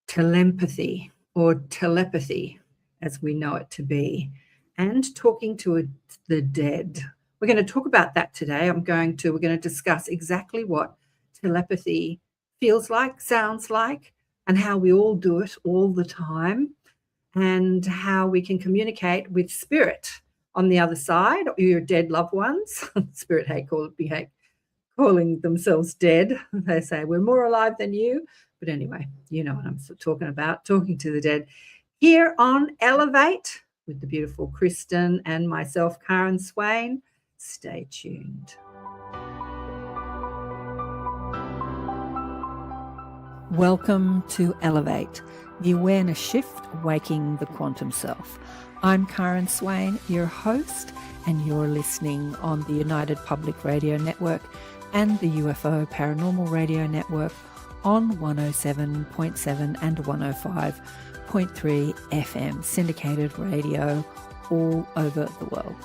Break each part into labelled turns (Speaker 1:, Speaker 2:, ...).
Speaker 1: telepathy or telepathy as we know it to be, and talking to the dead. We're going to talk about that today. We're going to discuss exactly what telepathy feels like, sounds like, and how we all do it all the time, and how we can communicate with spirit on the other side, or your dead loved ones. Spirit hate calling themselves dead. They say we're more alive than you. But anyway, you know what I'm talking about, talking to the dead. Here on Elevate with the beautiful Kristen and myself, KAren Swain. Stay tuned. Welcome to Elevate, the awareness shift, waking the quantum self. I'm KAren Swain, your host, and you're listening on the United Public Radio Network and the UFO Paranormal Radio Network on 107.7 and 105.3 FM, syndicated radio all over the world.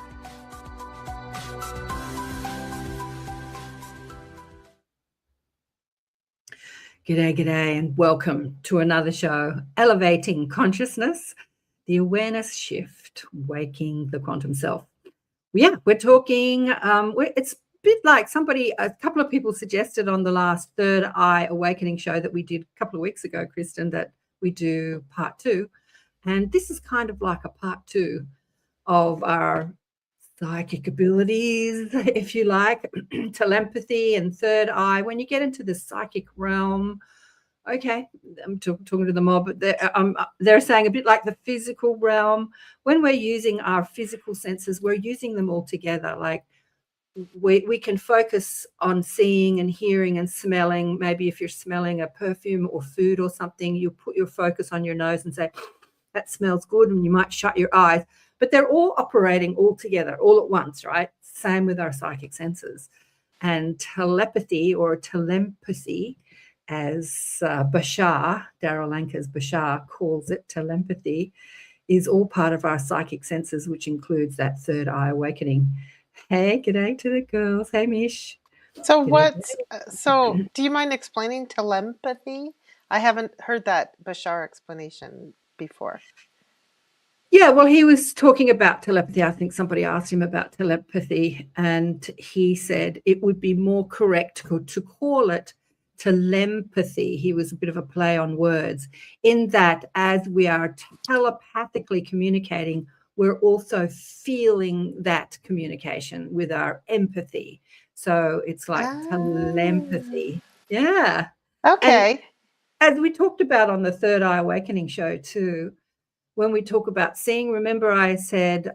Speaker 1: G'day, and welcome to another show, Elevating Consciousness, the awareness shift, waking the quantum self. Yeah, we're talking, it's a bit like a couple of people suggested on the last Third Eye Awakening show that we did a couple of weeks ago, Kristen, that we do part 2. And this is kind of like a part 2 of our psychic abilities, if you like, telepathy and third eye. When you get into the psychic realm, okay, I'm talking to the mob, but they're saying a bit like the physical realm. When we're using our physical senses, we're using them all together. Like we can focus on seeing and hearing and smelling. Maybe if you're smelling a perfume or food or something, you put your focus on your nose and say, that smells good, and you might shut your eyes. But they're all operating all together, all at once, right? Same with our psychic senses. And telepathy or telepathy, as Bashar, Darryl Anker's Bashar calls it, telepathy, is all part of our psychic senses, which includes that third eye awakening. Hey, g'day to the girls. Hey, Mish.
Speaker 2: So do you mind explaining telepathy? I haven't heard that Bashar explanation before.
Speaker 1: Yeah, well, he was talking about telepathy. I think somebody asked him about telepathy, and he said it would be more correct to call it telepathy. He was a bit of a play on words, in that as we are telepathically communicating, we're also feeling that communication with our empathy. So it's like telepathy. Yeah.
Speaker 2: Okay.
Speaker 1: And as we talked about on the Third Eye Awakening show too, when we talk about seeing, remember I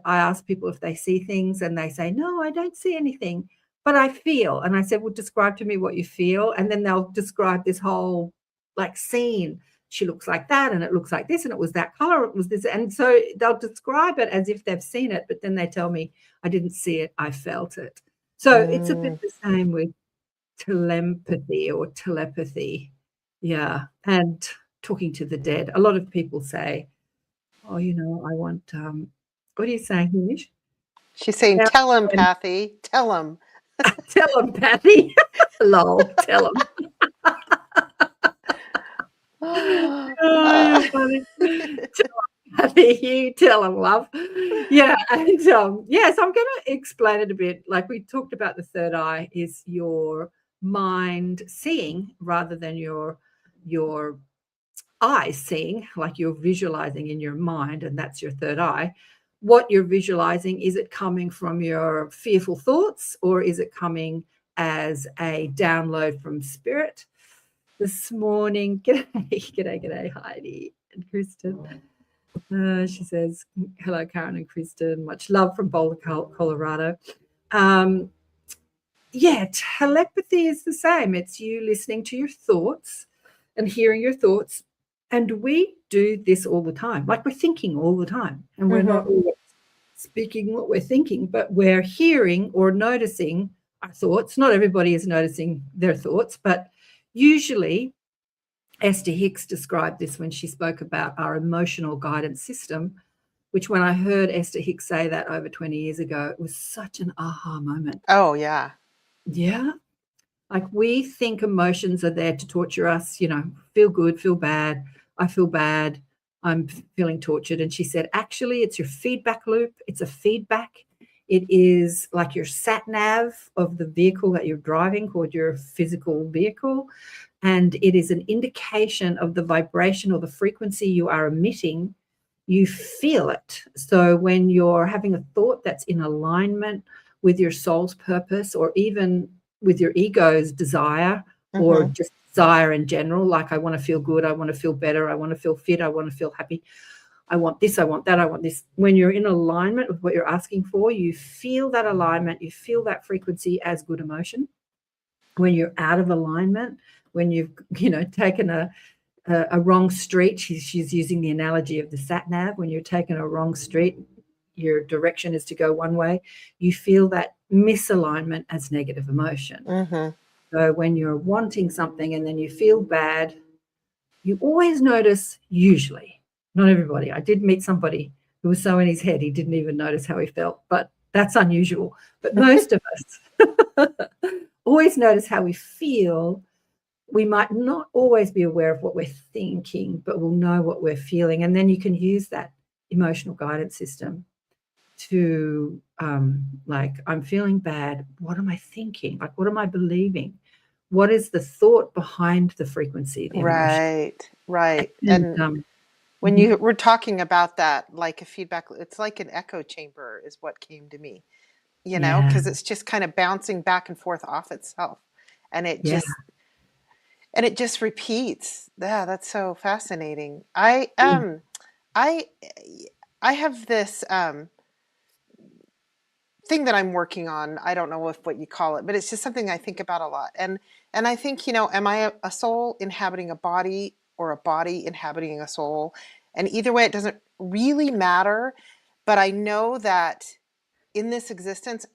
Speaker 1: asked people if they see things, and they say, no, I don't see anything, but I feel. And I said, well, describe to me what you feel. And then they'll describe this whole like scene. She looks like that, and it looks like this, and it was that color, it was this. And so they'll describe it as if they've seen it, but then they tell me, I didn't see it, I felt it. So it's a bit the same with telepathy or telepathy. Yeah. And talking to the dead. A lot of people say, oh, I want, what are you saying, Hamish?
Speaker 2: She's saying telepathy. Tell them.
Speaker 1: Telepathy. Lol, tell them. Oh, you're funny. Telepathy, you tell them, love. Yeah, and so I'm going to explain it a bit. Like we talked about, the third eye is your mind seeing rather than your eyes seeing, like you're visualizing in your mind, and that's your third eye. What you're visualizing, is it coming from your fearful thoughts, or is it coming as a download from spirit? This morning, g'day, Heidi and Kristen. She says, hello, KAren and Kristen. Much love from Boulder, Colorado. Telepathy is the same. It's you listening to your thoughts and hearing your thoughts. And we do this all the time. Like we're thinking all the time. And we're not always speaking what we're thinking, but we're hearing or noticing our thoughts. Not everybody is noticing their thoughts, but usually Esther Hicks described this when she spoke about our emotional guidance system, which when I heard Esther Hicks say that over 20 years ago, it was such an aha moment.
Speaker 2: Oh, yeah.
Speaker 1: Yeah. Like we think emotions are there to torture us, feel good, feel bad. I feel bad. I'm feeling tortured. And she said, actually, it's your feedback loop. It's a feedback. It is like your sat nav of the vehicle that you're driving, called your physical vehicle. And it is an indication of the vibration or the frequency you are emitting. You feel it. So when you're having a thought that's in alignment with your soul's purpose, or even with your ego's desire, or just desire in general, like I want to feel good, I want to feel better, I want to feel fit, I want to feel happy, I want this, I want that, I want this. When you're in alignment with what you're asking for, you feel that alignment, you feel that frequency as good emotion. When you're out of alignment, when you've taken a wrong street, she's using the analogy of the sat nav. When you're taking a wrong street, your direction is to go one way, you feel that misalignment as negative emotion. So when you're wanting something and then you feel bad, you always notice, usually, not everybody. I did meet somebody who was so in his head he didn't even notice how he felt, but that's unusual. But most of us always notice how we feel. We might not always be aware of what we're thinking, but we'll know what we're feeling. And then you can use that emotional guidance system to like, I'm feeling bad. What am I thinking? Like, what am I believing? What is the thought behind the frequency, the emotion?
Speaker 2: Right.
Speaker 1: And
Speaker 2: when you were talking about that, like a feedback, it's like an echo chamber is what came to me, because it's just kind of bouncing back and forth off itself. And it just repeats. Yeah, that's so fascinating. I have this thing that I'm working on. I don't know what you call it, but it's just something I think about a lot. And I think, am I a soul inhabiting a body, or a body inhabiting a soul? And either way, it doesn't really matter. But I know that in this existence,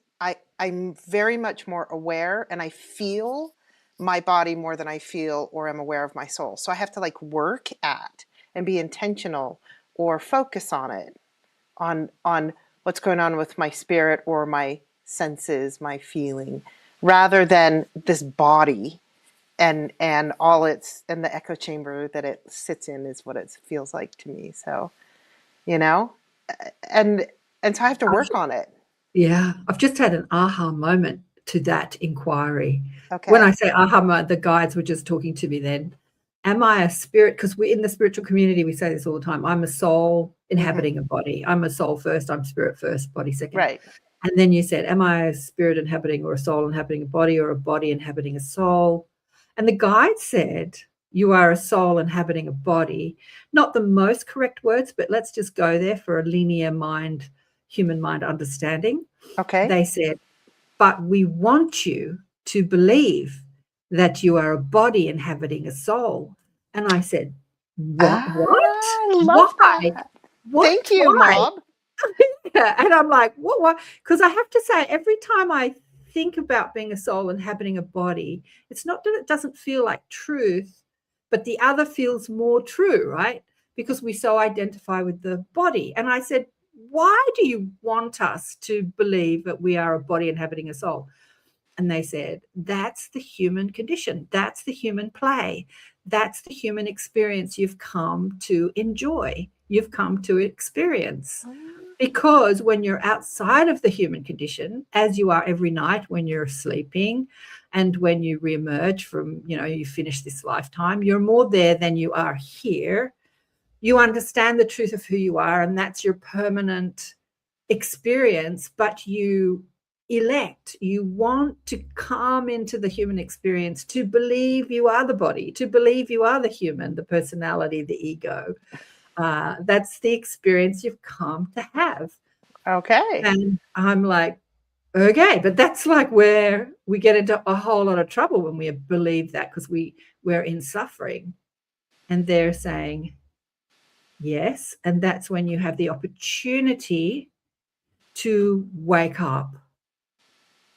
Speaker 2: I'm very much more aware, and I feel my body more than I feel or am aware of my soul. So I have to like work at and be intentional or focus on it, on what's going on with my spirit or my senses, my feeling, rather than this body and all its, and the echo chamber that it sits in is what it feels like to me. So, and so I have to work on it.
Speaker 1: Yeah, I've just had an aha moment to that inquiry.
Speaker 2: Okay.
Speaker 1: When I say aha moment, the guides were just talking to me then. Am I a spirit? Because we in the spiritual community, we say this all the time. I'm a soul inhabiting a body. I'm a soul first. I'm spirit first, body second.
Speaker 2: Right.
Speaker 1: And then you said, am I a spirit inhabiting, or a soul inhabiting a body, or a body inhabiting a soul? And the guide said, you are a soul inhabiting a body. Not the most correct words, but let's just go there for a linear mind, human mind understanding.
Speaker 2: Okay.
Speaker 1: They said, but we want you to believe that you are a body inhabiting a soul. And I said, what?
Speaker 2: I love that. Thank you, Mom.
Speaker 1: And I'm like, what? Because I have to say, every time I think about being a soul inhabiting a body, it's not that it doesn't feel like truth, but the other feels more true, right? Because we so identify with the body. And I said, why do you want us to believe that we are a body inhabiting a soul? And they said, that's the human condition. That's the human play. That's the human experience you've come to enjoy. You've come to experience. Because when you're outside of the human condition, as you are every night when you're sleeping and when you reemerge from, you finish this lifetime, you're more there than you are here. You understand the truth of who you are, and that's your permanent experience, but you want to come into the human experience to believe you are the body, to believe you are the human, the personality, the ego. That's the experience you've come to have.
Speaker 2: Okay.
Speaker 1: And I'm like, okay, but that's like where we get into a whole lot of trouble when we believe that, because we're in suffering. And they're saying, yes, and that's when you have the opportunity to wake up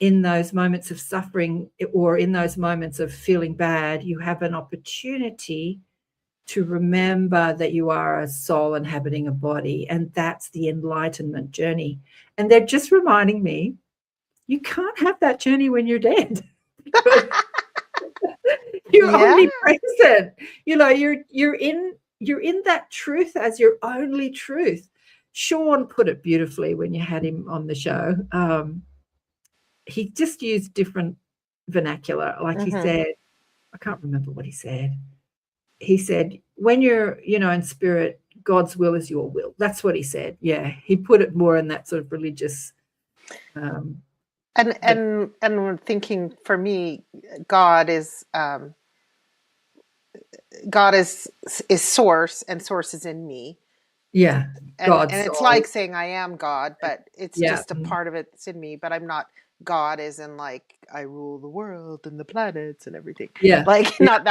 Speaker 1: in those moments of suffering, or in those moments of feeling bad. You have an opportunity to remember that you are a soul inhabiting a body, and that's the enlightenment journey. And they're just reminding me, you can't have that journey when you're dead. You're omnipresent. You're in you're in that truth as your only truth. Sean put it beautifully when you had him on the show. He just used different vernacular. Like he said, I can't remember what he said. He said, when you're, in spirit, God's will is your will. That's what he said. Yeah. He put it more in that sort of religious.
Speaker 2: And thinking, for me, God is source, and source is in me.
Speaker 1: Yeah.
Speaker 2: And it's like saying I am God, but it's just a part of it that's in me, but I'm not God as in like I rule the world and the planets and everything.
Speaker 1: Yeah.
Speaker 2: Like not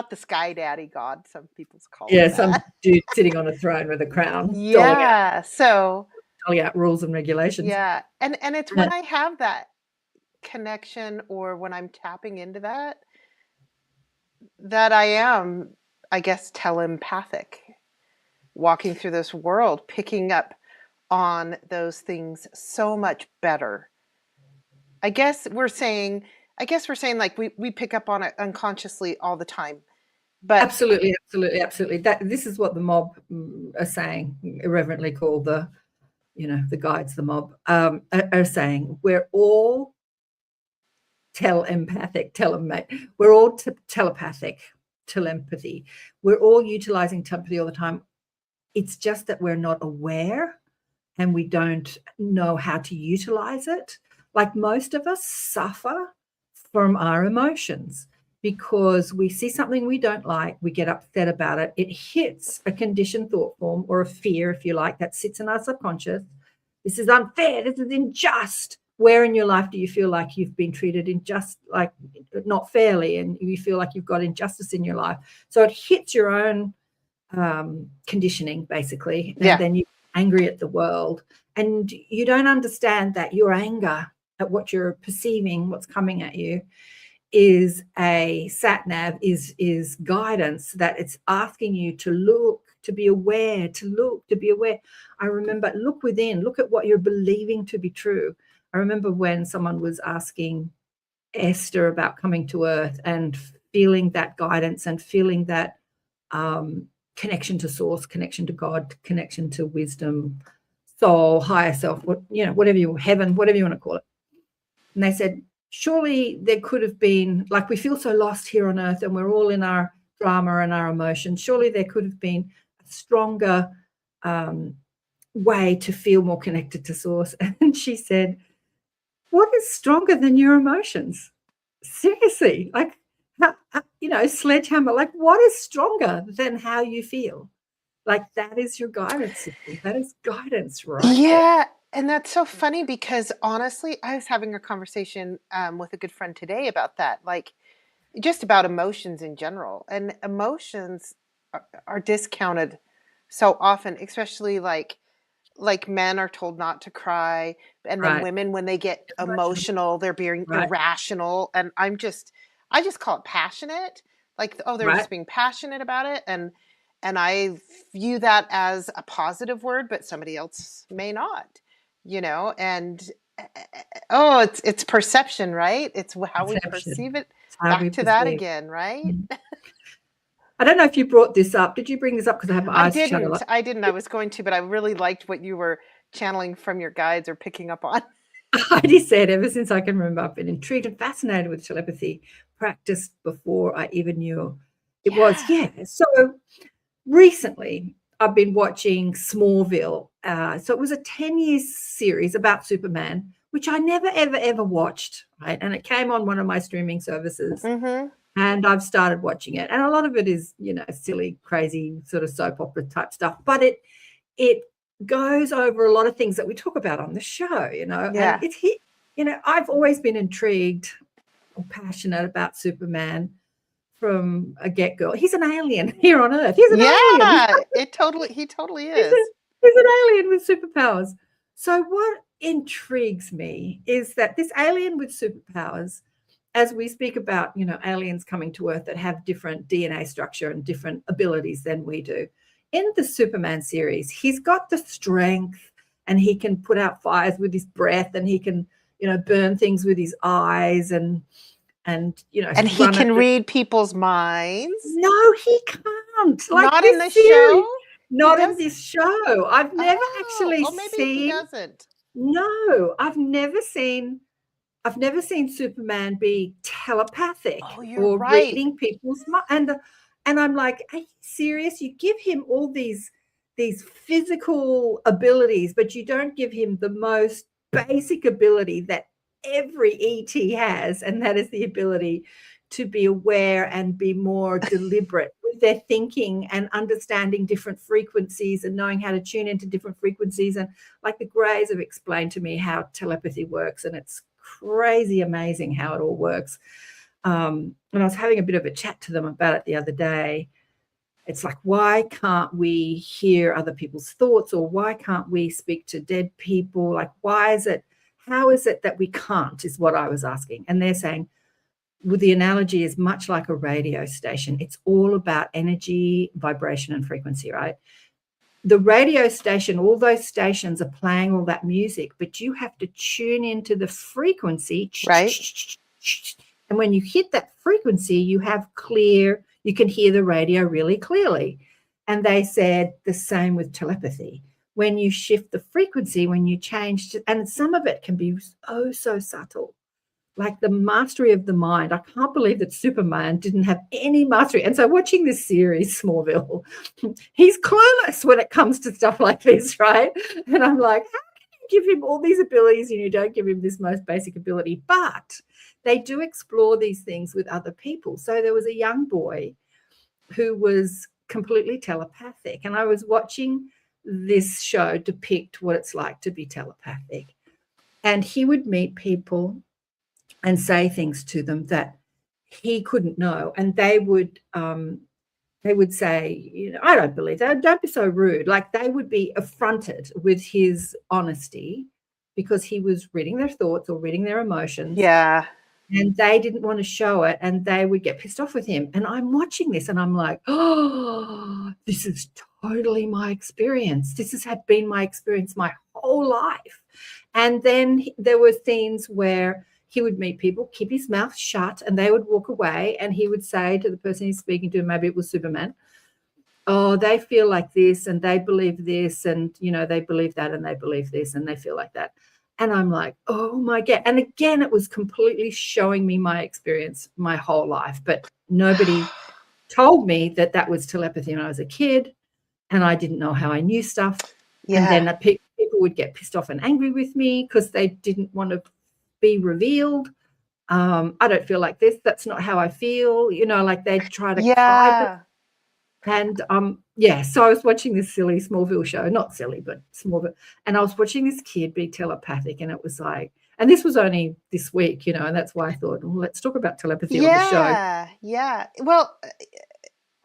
Speaker 2: the sky daddy God, some people call it that.
Speaker 1: Some dude sitting on a throne with a crown.
Speaker 2: Yeah.
Speaker 1: Doling out rules and regulations.
Speaker 2: Yeah. And it's when I have that connection, or when I'm tapping into that I am, I guess, telepathic, walking through this world, picking up on those things so much better. I guess we're saying like we pick up on it unconsciously all the time. But
Speaker 1: absolutely. This is what the mob are saying, irreverently called the guides, the mob, are saying we're all telepathic. We're all telepathic, telepathy. We're all utilizing telepathy all the time. It's just that we're not aware and we don't know how to utilize it. Like most of us suffer from our emotions because we see something we don't like, we get upset about it. It hits a conditioned thought form or a fear, if you like, that sits in our subconscious. This is unfair. This is unjust. Where in your life do you feel like you've been treated like not fairly, and you feel like you've got injustice in your life? So it hits your own conditioning, basically, and then you're angry at the world, and you don't understand that your anger at what you're perceiving, what's coming at you, is a sat nav, is guidance, that it's asking you to look, to be aware, to be aware. I remember, look within, look at what you're believing to be true. I remember when someone was asking Esther about coming to Earth and feeling that guidance and feeling that connection to source, connection to God, connection to wisdom, soul, higher self, heaven, whatever you want to call it. And they said, surely there could have been, like we feel so lost here on Earth and we're all in our drama and our emotions, surely there could have been a stronger way to feel more connected to source. And she said, what is stronger than your emotions? Seriously, like, sledgehammer, like what is stronger than how you feel? Like that is your guidance system. That is guidance, right?
Speaker 2: Yeah. And that's so funny because honestly, I was having a conversation with a good friend today about that, like just about emotions in general. And emotions are discounted so often, especially like men are told not to cry. And then women, when they get emotional, they're being irrational. And I just call it passionate. Like, oh, they're just being passionate about it. And I view that as a positive word, but somebody else may not. And it's perception, right? It's how we perceive it. Back to that again, right? Mm-hmm.
Speaker 1: I don't know if you brought this up. Did you bring this up? Because I have my eyes shut.
Speaker 2: I didn't. I was going to, but I really liked what you were channeling from your guides or picking up on.
Speaker 1: Heidi said, ever since I can remember, I've been intrigued and fascinated with telepathy, practiced before I even knew it was. Yeah. So recently, I've been watching Smallville. So it was a 10-year series about Superman, which I never, ever watched, right? And it came on one of my streaming services.
Speaker 2: Mm-hmm.
Speaker 1: And I've started watching it. And a lot of it is, silly, crazy sort of soap opera type stuff. But it goes over a lot of things that we talk about on the show,
Speaker 2: Yeah.
Speaker 1: And I've always been intrigued or passionate about Superman from a get-go. He's an alien here on Earth. He's an alien.
Speaker 2: He totally is.
Speaker 1: He's an alien with superpowers. So what intrigues me is that this alien with superpowers, as we speak about, aliens coming to Earth that have different DNA structure and different abilities than we do. In the Superman series, he's got the strength and he can put out fires with his breath and he can, burn things with his eyes and he can
Speaker 2: read people's minds.
Speaker 1: No, he can't. can't. Like
Speaker 2: Not in
Speaker 1: this
Speaker 2: the
Speaker 1: series,
Speaker 2: show? He
Speaker 1: not in
Speaker 2: does?
Speaker 1: this show. I've never
Speaker 2: Oh,
Speaker 1: actually
Speaker 2: oh, maybe he
Speaker 1: seen.
Speaker 2: doesn't.
Speaker 1: No, I've never seen Superman be telepathic
Speaker 2: Oh, you're
Speaker 1: or
Speaker 2: right.
Speaker 1: reading people's mind. And I'm like, are you serious? You give him all these physical abilities, but you don't give him the most basic ability that every ET has, and that is the ability to be aware and be more deliberate with their thinking and understanding different frequencies and knowing how to tune into different frequencies. And like the Greys have explained to me how telepathy works, and it's crazy amazing how it all works. And I was having a bit of a chat to them about it the other day. It's like, why can't we hear other people's thoughts, or why can't we speak to dead people? Like, how is it that we can't, is what I was asking. And they're saying, well, the analogy is much like a radio station. It's all about energy, vibration, and frequency, right? The radio station, all those stations are playing all that music, but you have to tune into the frequency.
Speaker 2: Right.
Speaker 1: And when you hit that frequency, you can hear the radio really clearly. And they said the same with telepathy. When you shift the frequency, when you change, and some of it can be so subtle, like the mastery of the mind. I can't believe that Superman didn't have any mastery. And so watching this series, Smallville, he's clueless when it comes to stuff like this, right? And I'm like, how can you give him all these abilities and you don't give him this most basic ability? But they do explore these things with other people. So there was a young boy who was completely telepathic, and I was watching this show depict what it's like to be telepathic. And he would meet people and say things to them that he couldn't know, and they would say, I don't believe that, don't be so rude. Like, they would be affronted with his honesty because he was reading their thoughts or reading their emotions.
Speaker 2: Yeah.
Speaker 1: And they didn't want to show it, and they would get pissed off with him. And I'm watching this and I'm like, oh, this is totally my experience. This has been my experience my whole life. And then there were scenes where he would meet people, keep his mouth shut, and they would walk away, and he would say to the person he's speaking to, maybe it was Superman, oh, they feel like this and they believe this, and they believe that and they believe this and they feel like that. And I'm like, oh my God. And again, it was completely showing me my experience my whole life, but nobody told me that that was telepathy when I was a kid, and I didn't know how I knew stuff.
Speaker 2: Yeah.
Speaker 1: And then people would get pissed off and angry with me because they didn't want to be revealed. I don't feel like this. That's not how I feel. Like they try to hide it. And so I was watching this silly Smallville show, not silly, but Smallville. And I was watching this kid be telepathic, and it was like, and this was only this week, and that's why I thought, well, let's talk about telepathy on the show.
Speaker 2: Yeah. Well,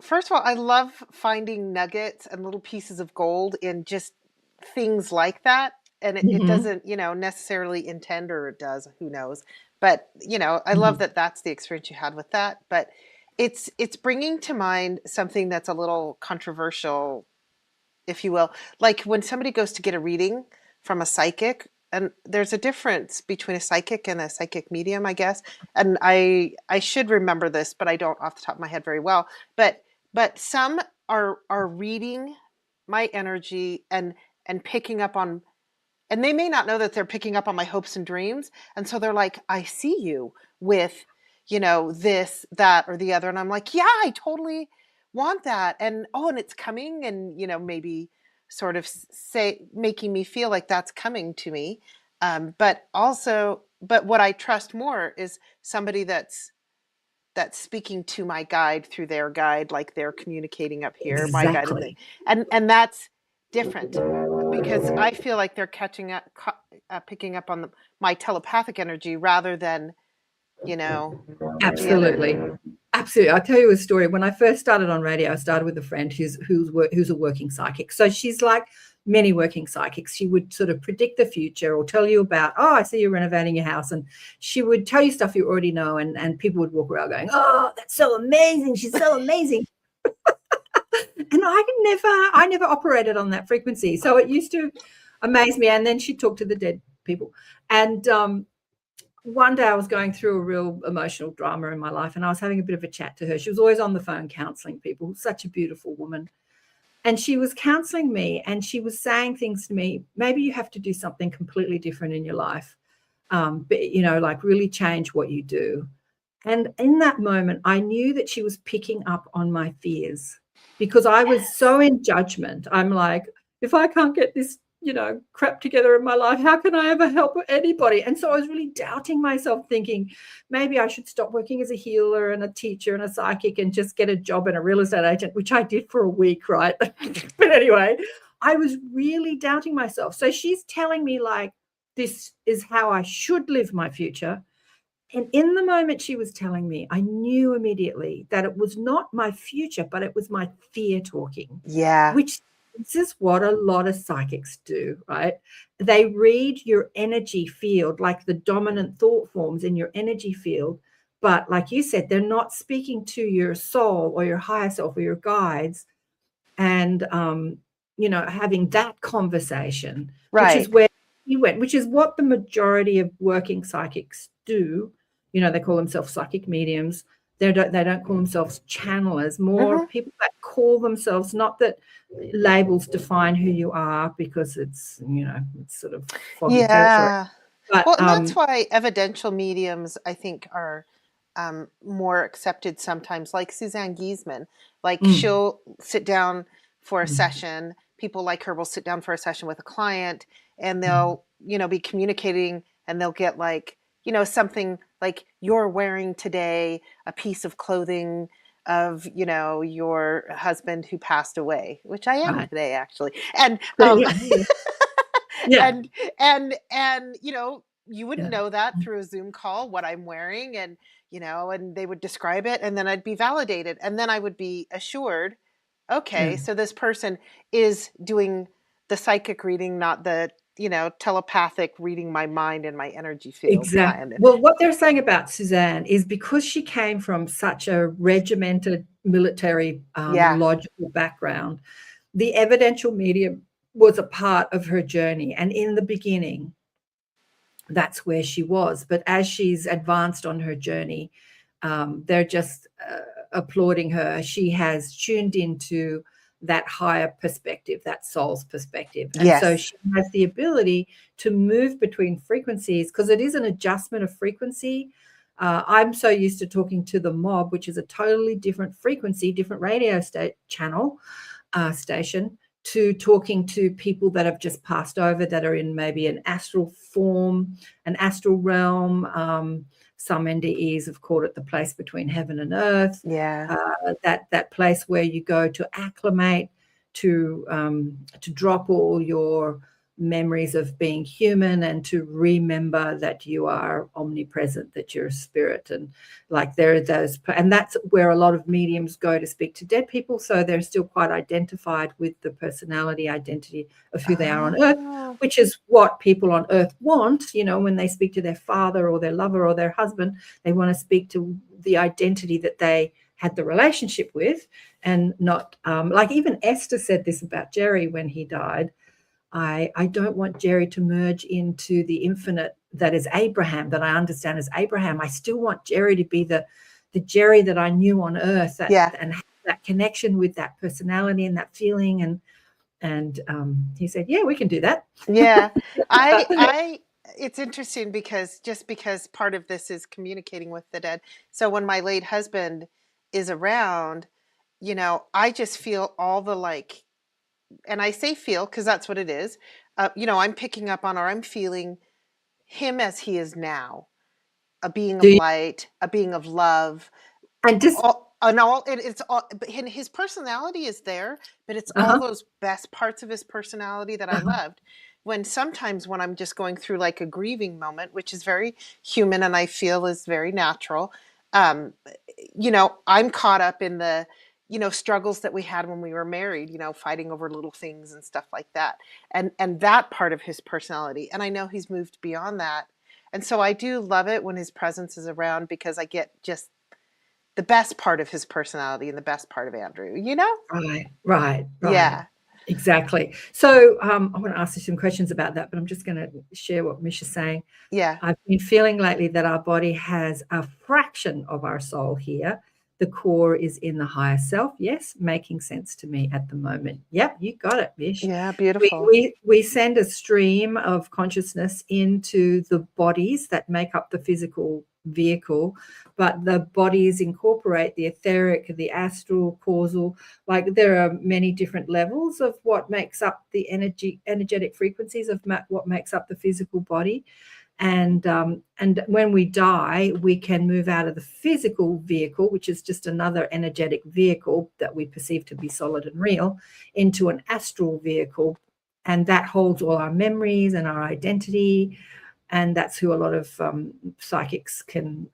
Speaker 2: first of all, I love finding nuggets and little pieces of gold in just things like that. And it doesn't, necessarily intend, or it does, who knows. But, I love that that's the experience you had with that. But it's bringing to mind something that's a little controversial, if you will. Like when somebody goes to get a reading from a psychic, and there's a difference between a psychic and a psychic medium, I guess. And I should remember this, but I don't off the top of my head very well. But some are reading my energy and picking up on, and they may not know that they're picking up on my hopes and dreams. And so they're like, I see you with, this, that, or the other. And I'm like, yeah, I totally want that. And, and it's coming, and, maybe sort of making me feel like that's coming to me. But what I trust more is somebody that's speaking to my guide through their guide, like they're communicating up here,
Speaker 1: Exactly.
Speaker 2: my guide. And that's different, because I feel like they're picking up on my telepathic energy rather than,
Speaker 1: Absolutely. Absolutely. I'll tell you a story. When I first started on radio, I started with a friend who's a working psychic. So she's like many working psychics. She would sort of predict the future or tell you about, I see you're renovating your house. And she would tell you stuff you already know. And people would walk around going, oh, that's so amazing. She's so amazing. And I never operated on that frequency. So it used to amaze me. And then she'd talk to the dead people. And one day I was going through a real emotional drama in my life, and I was having a bit of a chat to her. She was always on the phone counseling people, such a beautiful woman. And she was counseling me, and she was saying things to me, maybe you have to do something completely different in your life, but, like really change what you do. And in that moment, I knew that she was picking up on my fears because I was so in judgment. I'm like, if I can't get this, crap together in my life, how can I ever help anybody? And so I was really doubting myself, thinking maybe I should stop working as a healer and a teacher and a psychic and just get a job and a real estate agent, which I did for a week, right? But anyway, I was really doubting myself. So she's telling me, like, this is how I should live my future. And in the moment she was telling me, I knew immediately that it was not my future, but it was my fear talking.
Speaker 2: Yeah.
Speaker 1: Which this is what a lot of psychics do, right? They read your energy field, like the dominant thought forms in your energy field. But like you said, they're not speaking to your soul or your higher self or your guides and, having that conversation, which is
Speaker 2: Right.
Speaker 1: where you went, which is what the majority of working psychics do. They call themselves psychic mediums. They don't call themselves channelers. More people that call themselves, not that labels define who you are, because it's sort of foggy territory.
Speaker 2: Yeah.
Speaker 1: But
Speaker 2: Well, and that's why evidential mediums, I think, are more accepted sometimes. Like Suzanne Giesman, like she'll sit down for a session. People like her will sit down for a session with a client, and they'll, be communicating, and they'll get like, something like, you're wearing today a piece of clothing of, your husband who passed away, which I am today, actually. And
Speaker 1: yeah.
Speaker 2: and you wouldn't know that through a Zoom call, what I'm wearing, and and they would describe it, and then I'd be validated, and then I would be assured, okay, so this person is doing the psychic reading, not the telepathic reading my mind and my energy field.
Speaker 1: Exactly.
Speaker 2: Kind of.
Speaker 1: Well, what they're saying about Suzanne is because she came from such a regimented military logical background, the evidential medium was a part of her journey. And in the beginning, that's where she was. But as she's advanced on her journey, they're just applauding her. She has tuned into that higher perspective, that soul's perspective. And so she has the ability to move between frequencies, because it is an adjustment of frequency. I'm so used to talking to the mob, which is a totally different frequency, different radio channel station, to talking to people that have just passed over, that are in maybe an astral form, an astral realm. Some NDEs have called it the place between heaven and earth.
Speaker 2: Yeah.
Speaker 1: That place where you go to acclimate, to drop all your memories of being human, and to remember that you are omnipresent, that you're a spirit. And like there are those, and that's where a lot of mediums go to speak to dead people, so they're still quite identified with the personality identity of who they are on earth, which is what people on earth want. When they speak to their father or their lover or their husband, they want to speak to the identity that they had the relationship with, and not like even Esther said this about Jerry when he died. I don't want Jerry to merge into the infinite that is Abraham, that I understand as Abraham. I still want Jerry to be the Jerry that I knew on earth, and have that connection with that personality and that feeling. And he said, yeah, we can do that.
Speaker 2: Yeah. I it's interesting because part of this is communicating with the dead. So when my late husband is around, I just feel all the like, and I say feel because that's what it is. I'm picking up on, or I'm feeling him as he is now, a being of light, a being of love,
Speaker 1: and just
Speaker 2: it's all. His personality is there, but it's all those best parts of his personality that I loved. Sometimes when I'm just going through like a grieving moment, which is very human and I feel is very natural, I'm caught up in the struggles that we had when we were married, fighting over little things and stuff like that. And that part of his personality. And I know he's moved beyond that. And so I do love it when his presence is around, because I get just the best part of his personality and the best part of Andrew,
Speaker 1: Right.
Speaker 2: Yeah.
Speaker 1: Exactly. So I want to ask you some questions about that, but I'm just going to share what Mish is saying.
Speaker 2: Yeah.
Speaker 1: I've been feeling lately that our body has a fraction of our soul here. The core is in the higher self. Yes, making sense to me at the moment. Yep, you got it, Mish.
Speaker 2: Yeah, beautiful.
Speaker 1: We send a stream of consciousness into the bodies that make up the physical vehicle, but the bodies incorporate the etheric, the astral, causal. Like there are many different levels of what makes up the energetic frequencies of what makes up the physical body. And when we die, we can move out of the physical vehicle, which is just another energetic vehicle that we perceive to be solid and real, into an astral vehicle, and that holds all our memories and our identity. And that's who a lot of psychics can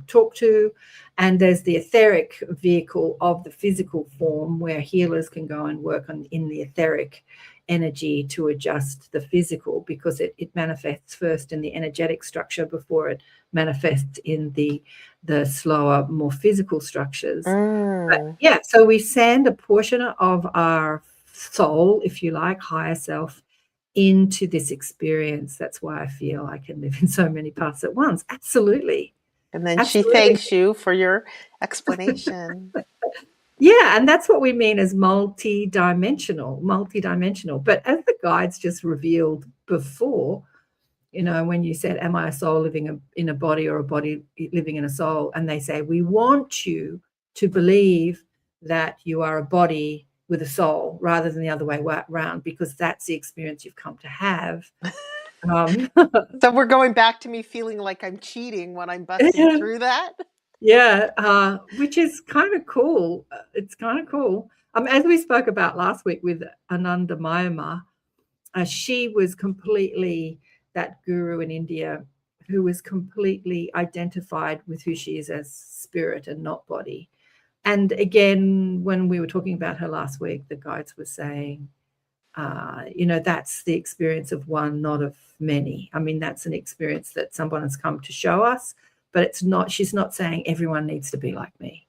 Speaker 1: talk to. And there's the etheric vehicle of the physical form, where healers can go and work in the etheric energy to adjust the physical, because it manifests first in the energetic structure before it manifests in the slower, more physical structures. But yeah, so we send a portion of our soul, if you like, higher self, into this experience. That's why I feel I can live in so many paths at once. Absolutely.
Speaker 2: And then
Speaker 1: Absolutely.
Speaker 2: she thanks you for your explanation.
Speaker 1: Yeah, and that's what we mean as multi-dimensional. But as the guides just revealed before, when you said, am I a soul living in a body, or a body living in a soul? And they say, we want you to believe that you are a body with a soul rather than the other way around, because that's the experience you've come to have.
Speaker 2: So we're going back to me feeling like I'm cheating when I'm busting through that?
Speaker 1: Yeah, which is kind of cool. It's kind of cool. As we spoke about last week with Ananda Mayama, she was completely that guru in India who was completely identified with who she is as spirit and not body. And again, when we were talking about her last week, the guides were saying, that's the experience of one, not of many. I mean, that's an experience that someone has come to show us, but it's not, she's not saying everyone needs to be like me.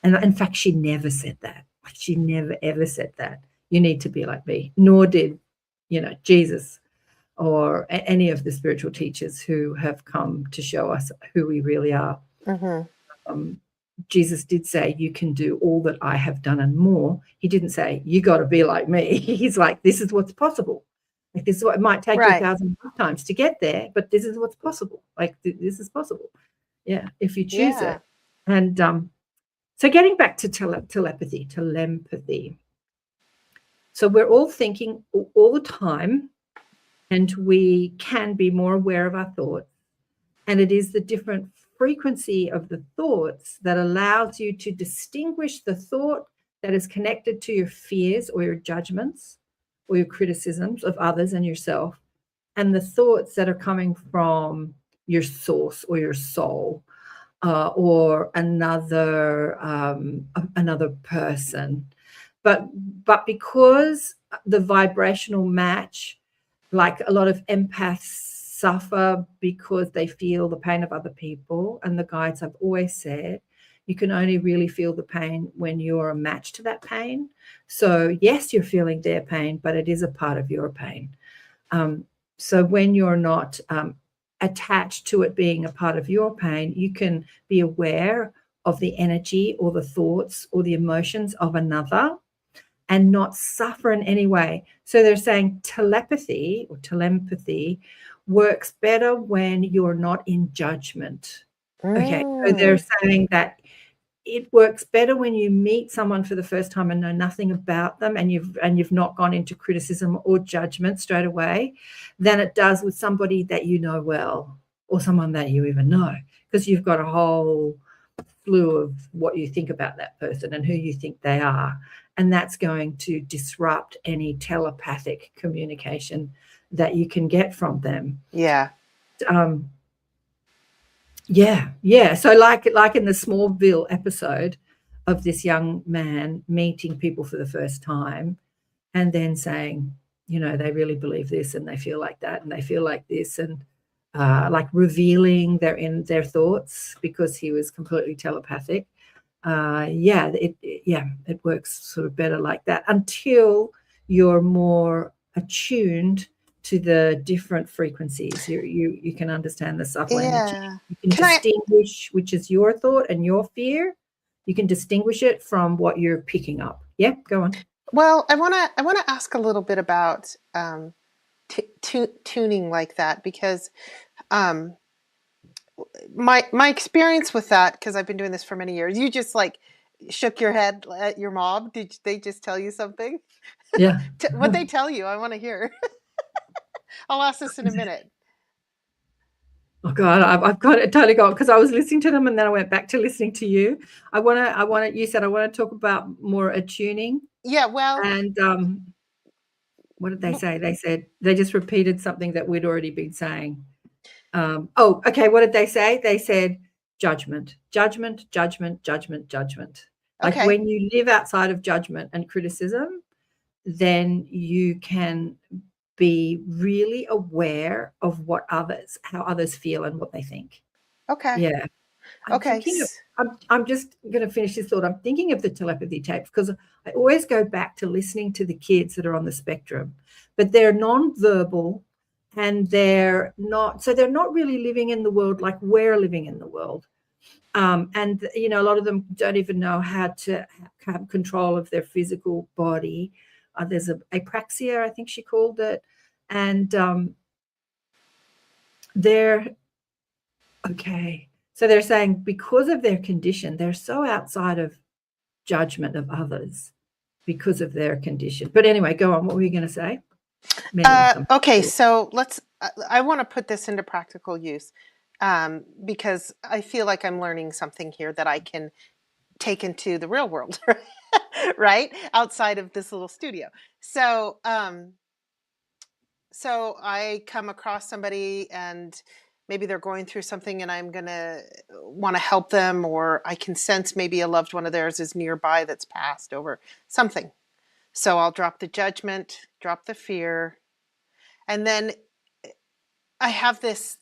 Speaker 1: And in fact, she never said that. She never, ever said that. You need to be like me, nor did, Jesus or any of the spiritual teachers who have come to show us who we really are. Jesus did say, you can do all that I have done and more. He didn't say, you got to be like me. He's like, this is what's possible. Like, this is what it might take you 1,000 lifetimes to get there, but this is what's possible. Like, this is possible. Yeah, if you choose it. And so getting back to telepathy. So we're all thinking all the time, and we can be more aware of our thoughts. And it is the different frequency of the thoughts that allows you to distinguish the thought that is connected to your fears or your judgments or your criticisms of others and yourself, and the thoughts that are coming from your source or your soul, or another person. But because the vibrational match, like a lot of empaths suffer because they feel the pain of other people, and the guides have always said, you can only really feel the pain when you're a match to that pain. So yes, you're feeling their pain, but it is a part of your pain. So when you're not attached to it being a part of your pain, you can be aware of the energy or the thoughts or the emotions of another and not suffer in any way. So they're saying telepathy works better when you're not in judgment. Okay, so they're saying that it works better when you meet someone for the first time and know nothing about them, and you've not gone into criticism or judgment straight away, than it does with somebody that you know well, or someone that you even know, because you've got a whole slew of what you think about that person and who you think they are, and that's going to disrupt any telepathic communication that you can get from them.
Speaker 2: Yeah.
Speaker 1: So like in the Smallville episode of this young man meeting people for the first time and then saying, they really believe this and they feel like that and they feel like this, and like revealing their thoughts because he was completely telepathic. It works sort of better like that until you're more attuned to the different frequencies. You can understand the subtle energy.
Speaker 2: Yeah.
Speaker 1: You can
Speaker 2: Can I
Speaker 1: distinguish which is your thought and your fear. You can distinguish it from what you're picking up. Yeah, go on.
Speaker 2: Well, I wanna ask a little bit about tuning like that, because um, my experience with that, because I've been doing this for many years. You just like shook your head at your mom. Did they just tell you something?
Speaker 1: Yeah.
Speaker 2: What'd they tell you? I want to hear. I'll ask this in a minute.
Speaker 1: Oh God, I've got it totally gone because I was listening to them and then I went back to listening to you. You said I want to talk about more attuning.
Speaker 2: Yeah, well,
Speaker 1: And what did they say? They said they just repeated something that we'd already been saying. Okay. What did they say? They said judgment, judgment, judgment, judgment, judgment. Like
Speaker 2: okay,
Speaker 1: when you live outside of judgment and criticism, then you can be really aware of how others feel and what they think.
Speaker 2: okay,
Speaker 1: Yeah.
Speaker 2: okay.
Speaker 1: I'm just going to finish this thought. I'm thinking of the telepathy tapes because I always go back to listening to the kids that are on the spectrum, but they're non-verbal and they're not really living in the world like we're living in the world. And a lot of them don't even know how to have control of their physical body. There's apraxia, I think she called it, and they're okay. So they're saying because of their condition, they're so outside of judgment of others because of their condition. But anyway, go on. What were you going to say? Many of them.
Speaker 2: Okay, so I want to put this into practical use, because I feel like I'm learning something here that I can take into the real world, right? Outside of this little studio. So, so I come across somebody and maybe they're going through something and I'm going to want to help them, or I can sense maybe a loved one of theirs is nearby that's passed over something. So I'll drop the judgment, drop the fear, and then I have this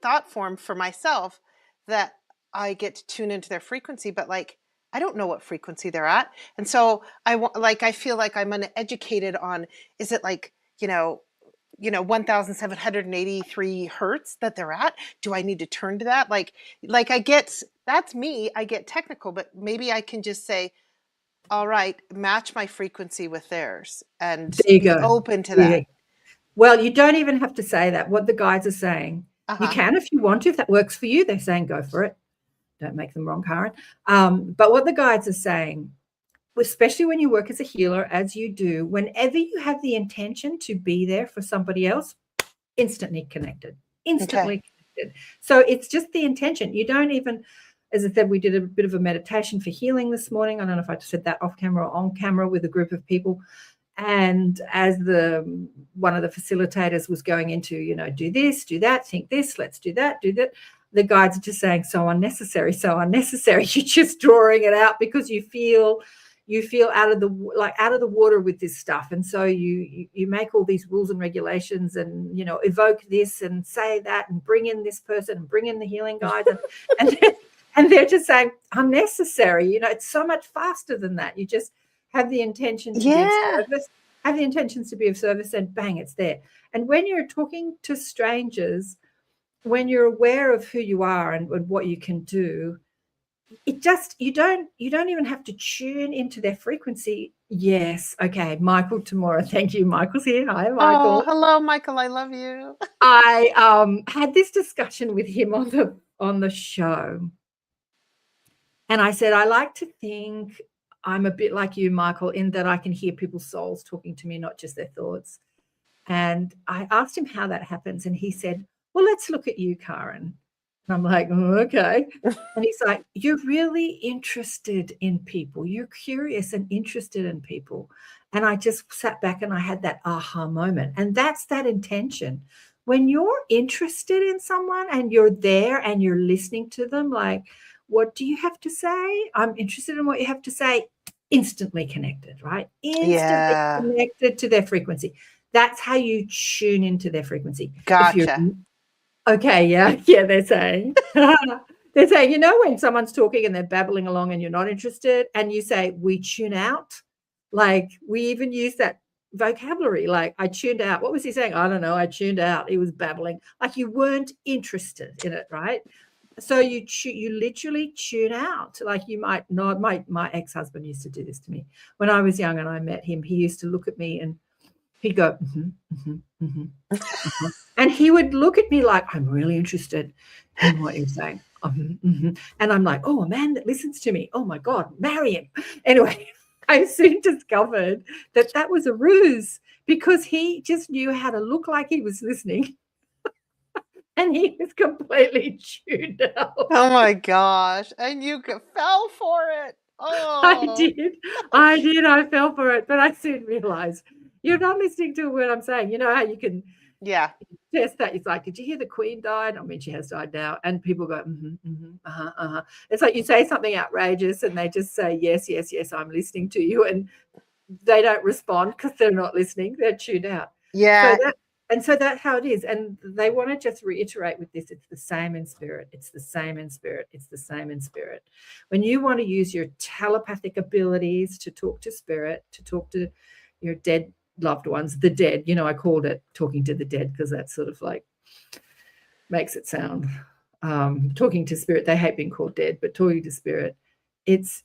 Speaker 2: thought form for myself that I get to tune into their frequency, but like I don't know what frequency they're at. And so I feel like I'm uneducated on, is it like, 1783 hertz that they're at? Do I need to turn to that? Like that's me. I get technical, but maybe I can just say, all right, match my frequency with theirs and
Speaker 1: There you
Speaker 2: be
Speaker 1: go.
Speaker 2: open to
Speaker 1: Yeah.
Speaker 2: that.
Speaker 1: Well, you don't even have to say that. What the guides are saying, you
Speaker 2: Uh-huh.
Speaker 1: can if you want to. If that works for you, they're saying go for it. Don't make them wrong, Karen. But what the guides are saying, especially when you work as a healer, as you do, whenever you have the intention to be there for somebody else, instantly connected. So it's just the intention. You don't even, as I said, we did a bit of a meditation for healing this morning. I don't know if I said that off camera or on camera with a group of people. And as one of the facilitators was going into, do this, do that, think this, let's do that, the guides are just saying, so unnecessary, so unnecessary. You're just drawing it out because you feel out of the water with this stuff, and so you make all these rules and regulations, and evoke this and say that, and bring in this person and bring in the healing guide, and they're just saying unnecessary. It's so much faster than that. You just have the intention to be of service, have the intentions to be of service, and bang, it's there. And when you're talking to strangers, when you're aware of who you are and what you can do, it just you don't even have to tune into their frequency. Yes. Okay. Michael Tamora. Thank you. Michael's here. Hi, Michael.
Speaker 2: Oh, hello, Michael. I love you.
Speaker 1: I had this discussion with him on the show. And I said, I like to think I'm a bit like you, Michael, in that I can hear people's souls talking to me, not just their thoughts. And I asked him how that happens. And he said, well, let's look at you, Karen. And I'm like, oh, okay. And he's like, you're really interested in people. You're curious and interested in people. And I just sat back and I had that aha moment. And that's that intention. When you're interested in someone and you're there and you're listening to them, like, what do you have to say? I'm interested in what you have to say. Instantly connected, right? Instantly connected to their frequency. That's how you tune into their frequency.
Speaker 2: Gotcha.
Speaker 1: Okay, yeah, they're saying. They're saying, when someone's talking and they're babbling along and you're not interested, and you say, we tune out, Like we even use that vocabulary. Like I tuned out. What was he saying? I don't know. I tuned out. He was babbling. Like you weren't interested in it, right? So you literally tune out. Like you might not. My ex-husband used to do this to me when I was young and I met him. He used to look at me and he'd go, and he would look at me like, I'm really interested in what you're saying. And I'm like, oh, a man that listens to me. Oh my God, marry him. Anyway, I soon discovered that that was a ruse because he just knew how to look like he was listening. And he was completely tuned out.
Speaker 2: Oh my gosh. And you fell for it. Oh.
Speaker 1: I did. I fell for it. But I soon realized you're not listening to a word I'm saying. You know how you can test that? It's like, did you hear the Queen died? I mean, she has died now. And people go, It's like you say something outrageous and they just say, yes, yes, yes, I'm listening to you. And they don't respond because they're not listening. They're tuned out.
Speaker 2: Yeah.
Speaker 1: So that's how it is. And they want to just reiterate with this. It's the same in spirit. It's the same in spirit. It's the same in spirit. When you want to use your telepathic abilities to talk to spirit, to talk to your dead loved ones, the dead, you know, I called it talking to the dead because that sort of like makes it sound talking to spirit. They hate being called dead, but talking to spirit, it's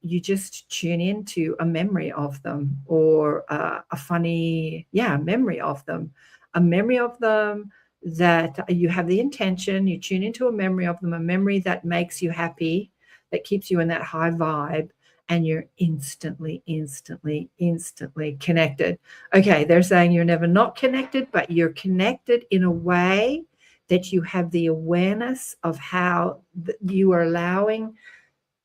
Speaker 1: you just tune into a memory of them or a funny memory of them, that you have the intention, you tune into a memory of them, a memory that makes you happy, that keeps you in that high vibe, and you're instantly connected. Okay, they're saying you're never not connected, but you're connected in a way that you have the awareness of how you are allowing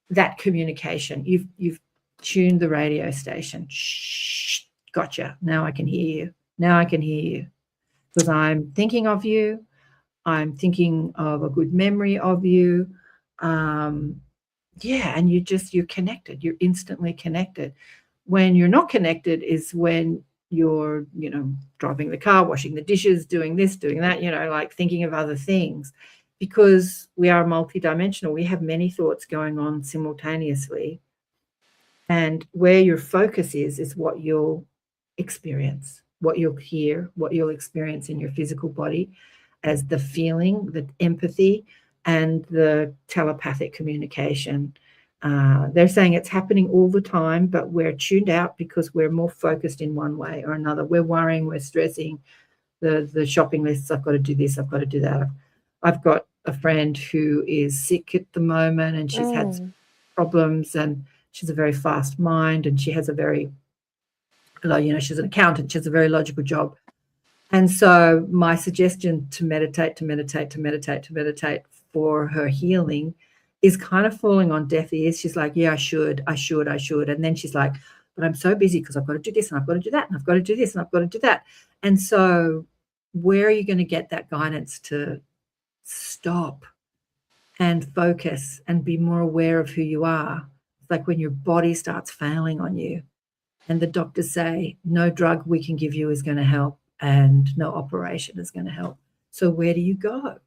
Speaker 1: that communication. You've tuned the radio station. Shh, gotcha. Now I can hear you. Because I'm thinking of you. I'm thinking of a good memory of you. And you're connected. You're instantly connected. When you're not connected is when you're, driving the car, washing the dishes, doing this, doing that, like thinking of other things. Because we are multidimensional, we have many thoughts going on simultaneously. And where your focus is what you'll experience, what you'll hear, what you'll experience in your physical body as the feeling, the empathy, and the telepathic communication. They're saying it's happening all the time, but we're tuned out because we're more focused in one way or another. We're worrying, we're stressing, the shopping lists, I've got to do this, I've got to do that. I've got a friend who is sick at the moment and she's had some problems, and she's a very fast mind, and she has a very, she's an accountant, she has a very logical job. And so my suggestion to meditate for her healing is kind of falling on deaf ears. She's like, yeah, I should. And then she's like, but I'm so busy because I've got to do this and I've got to do that and I've got to do this and I've got to do that. And so where are you going to get that guidance to stop and focus and be more aware of who you are? It's like when your body starts failing on you and the doctors say, no drug we can give you is going to help and no operation is going to help. So where do you go?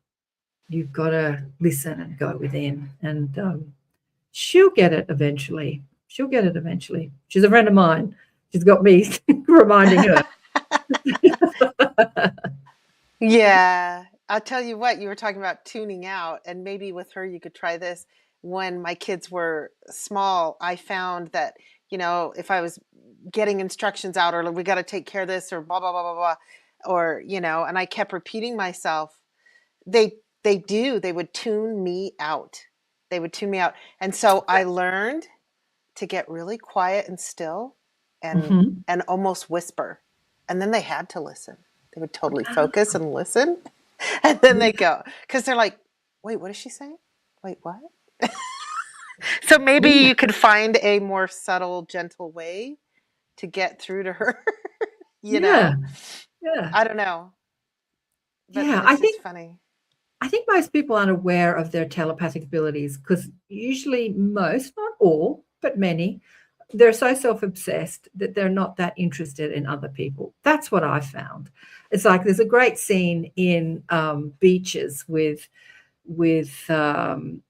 Speaker 1: You've got to listen and go within, and she'll get it eventually. She's a friend of mine. She's got me reminding her.
Speaker 2: Yeah. I'll tell you what, you were talking about tuning out, and maybe with her you could try this. When my kids were small, I found that, if I was getting instructions out, or we got to take care of this, or blah, blah, blah, blah, blah, or, and I kept repeating myself, they would tune me out. And so I learned to get really quiet and still and almost whisper. And then they had to listen. They would totally focus and listen. And then they go, because they're like, wait, what is she saying? Wait, what? So maybe you could find a more subtle, gentle way to get through to her.
Speaker 1: Yeah.
Speaker 2: I don't know. But
Speaker 1: I think
Speaker 2: funny.
Speaker 1: I think most people aren't aware of their telepathic abilities because usually most, not all, but many, they're so self-obsessed that they're not that interested in other people. That's what I found. It's like there's a great scene in Beaches with Bette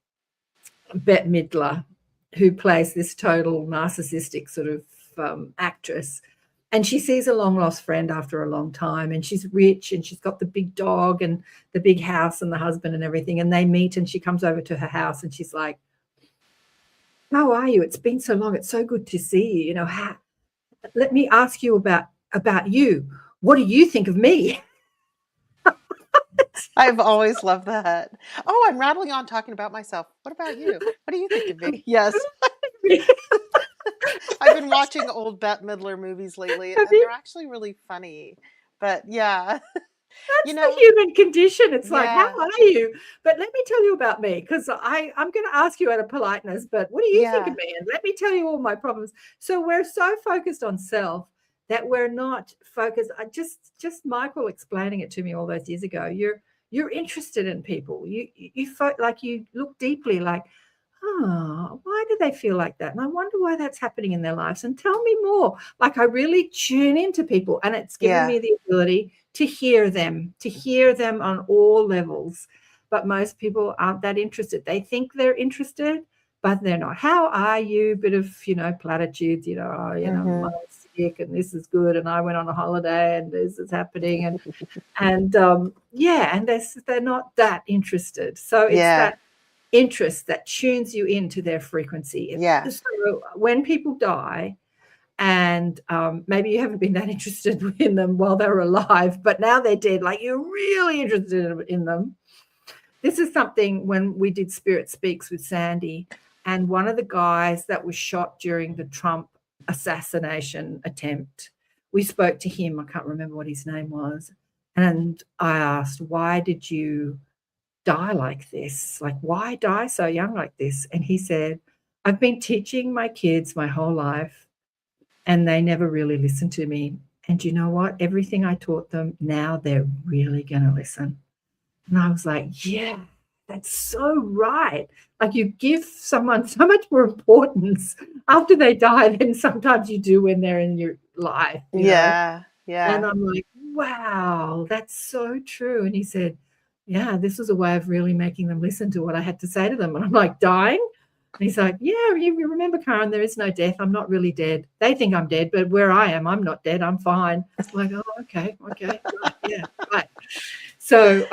Speaker 1: Midler, who plays this total narcissistic sort of actress. And she sees a long lost friend after a long time, and she's rich and she's got the big dog and the big house and the husband and everything. And they meet and she comes over to her house and she's like, how are you? It's been so long. It's so good to see you. You know, let me ask you about you. What do you think of me?
Speaker 2: I've always loved that. Oh, I'm rattling on talking about myself. What about you? What do you think of me? Yes. I've been watching old Bette Midler movies lately, and they're actually really funny. But yeah,
Speaker 1: That's the human condition. It's like, how
Speaker 2: yeah,
Speaker 1: are you? But let me tell you about me, because I'm going to ask you out of politeness, but what do you think of
Speaker 2: yeah,
Speaker 1: me? And let me tell you all my problems. So we're so focused on self that we're not focused. Just Michael explaining it to me all those years ago. You're interested in people. Like you look deeply, like, oh, why do they feel like that? And I wonder why that's happening in their lives. And tell me more. Like I really tune into people, and it's given
Speaker 2: yeah,
Speaker 1: me the ability to hear them on all levels. But most people aren't that interested. They think they're interested, but they're not. How are you? Bit of, platitudes,
Speaker 2: hmm
Speaker 1: I'm sick and this is good. And I went on a holiday and this is happening. And they're not that interested. So it's
Speaker 2: yeah,
Speaker 1: that interest that tunes you into their frequency.
Speaker 2: yeah,
Speaker 1: So when people die, and maybe you haven't been that interested in them while they were alive, but now they're dead, like you're really interested in them. This is something when we did Spirit Speaks with Sandy, and one of the guys that was shot during the Trump assassination attempt, we spoke to him. I can't remember what his name was. And I asked, why did you die like this? Like, why die so young like this? And he said, I've been teaching my kids my whole life and they never really listened to me. And you know what? Everything I taught them, now they're really going to listen. And I was like, yeah, that's so right. Like you give someone so much more importance after they die than sometimes you do when they're in your life,
Speaker 2: yeah,
Speaker 1: And
Speaker 2: yeah.
Speaker 1: I'm like, wow, that's so true. And he said, yeah, this was a way of really making them listen to what I had to say to them. And I'm like, dying? And he's like, yeah, you remember, Karen, there is no death. I'm not really dead. They think I'm dead, but where I am, I'm not dead. I'm fine. I'm like, oh, okay, right, yeah, right. So,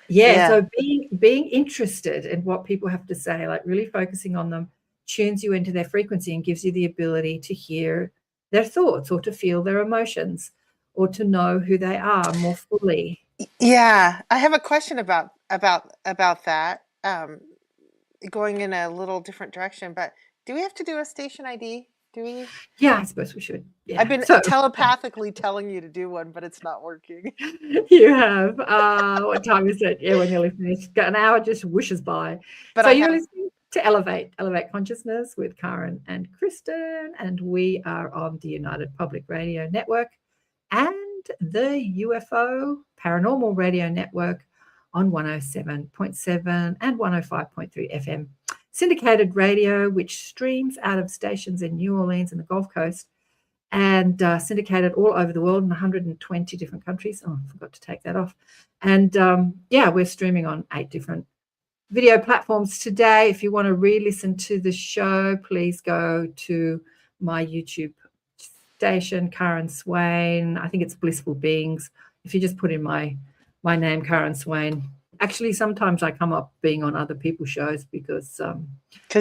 Speaker 2: Yeah.
Speaker 1: so being interested in what people have to say, like really focusing on them, tunes you into their frequency and gives you the ability to hear their thoughts or to feel their emotions or to know who they are more fully.
Speaker 2: Yeah, I have a question about that. Going in a little different direction, but do we have to do a station ID? Do we?
Speaker 1: Yeah, I suppose we should.
Speaker 2: I've
Speaker 1: Yeah.
Speaker 2: been
Speaker 1: So
Speaker 2: telepathically telling you to do one, but it's not working.
Speaker 1: you have, what time is it? Yeah, we're nearly finished. Got an hour just whooshes by.
Speaker 2: But
Speaker 1: So
Speaker 2: I
Speaker 1: you're
Speaker 2: have,
Speaker 1: listening to Elevate Consciousness with Karen and Kristen, and we are on the United Public Radio Network and the UFO Paranormal Radio Network on 107.7 and 105.3 FM. Syndicated radio, which streams out of stations in New Orleans and the Gulf Coast, and syndicated all over the world in 120 different countries. Oh, I forgot to take that off. And we're streaming on 8 different video platforms today. If you want to re-listen to the show, please go to my YouTube station, KAren Swain. I think it's Blissful Beings. If you just put in my name, KAren Swain. Actually, sometimes I come up being on other people's shows because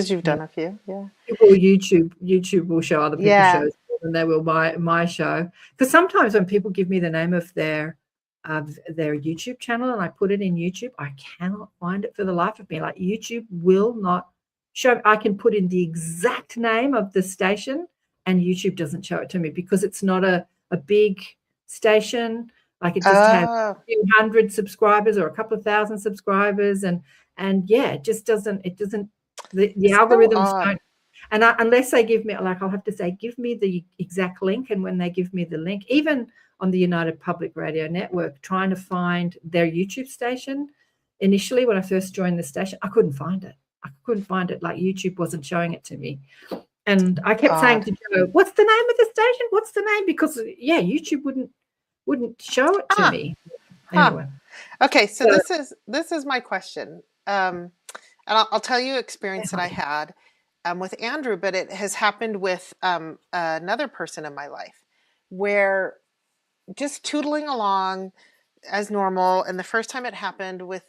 Speaker 2: you've done a few, yeah.
Speaker 1: well, YouTube will show other people's
Speaker 2: Yeah.
Speaker 1: shows more than they will my show. Because sometimes when people give me the name of their YouTube channel and I put it in YouTube, I cannot find it for the life of me. Like YouTube will not show. I can put in the exact name of the station and YouTube doesn't show it to me because it's not a big station. Like it just has
Speaker 2: Oh,
Speaker 1: a few hundred subscribers or a couple of thousand subscribers, and it just doesn't. The
Speaker 2: so
Speaker 1: algorithms
Speaker 2: odd.
Speaker 1: don't. And unless they give me, like, I'll have to say, give me the exact link. And when they give me the link, even on the United Public Radio Network, trying to find their YouTube station, initially when I first joined the station, I couldn't find it. Like YouTube wasn't showing it to me. And I kept saying
Speaker 2: Odd.
Speaker 1: to Joe, what's the name of the station? What's the name? Because, YouTube wouldn't show it to
Speaker 2: Huh.
Speaker 1: me.
Speaker 2: Huh.
Speaker 1: Anyway.
Speaker 2: Okay, so
Speaker 1: So,
Speaker 2: this is my question. And I'll tell you an experience that I had. with Andrew, but it has happened with another person in my life, where just tootling along as normal. And the first time it happened with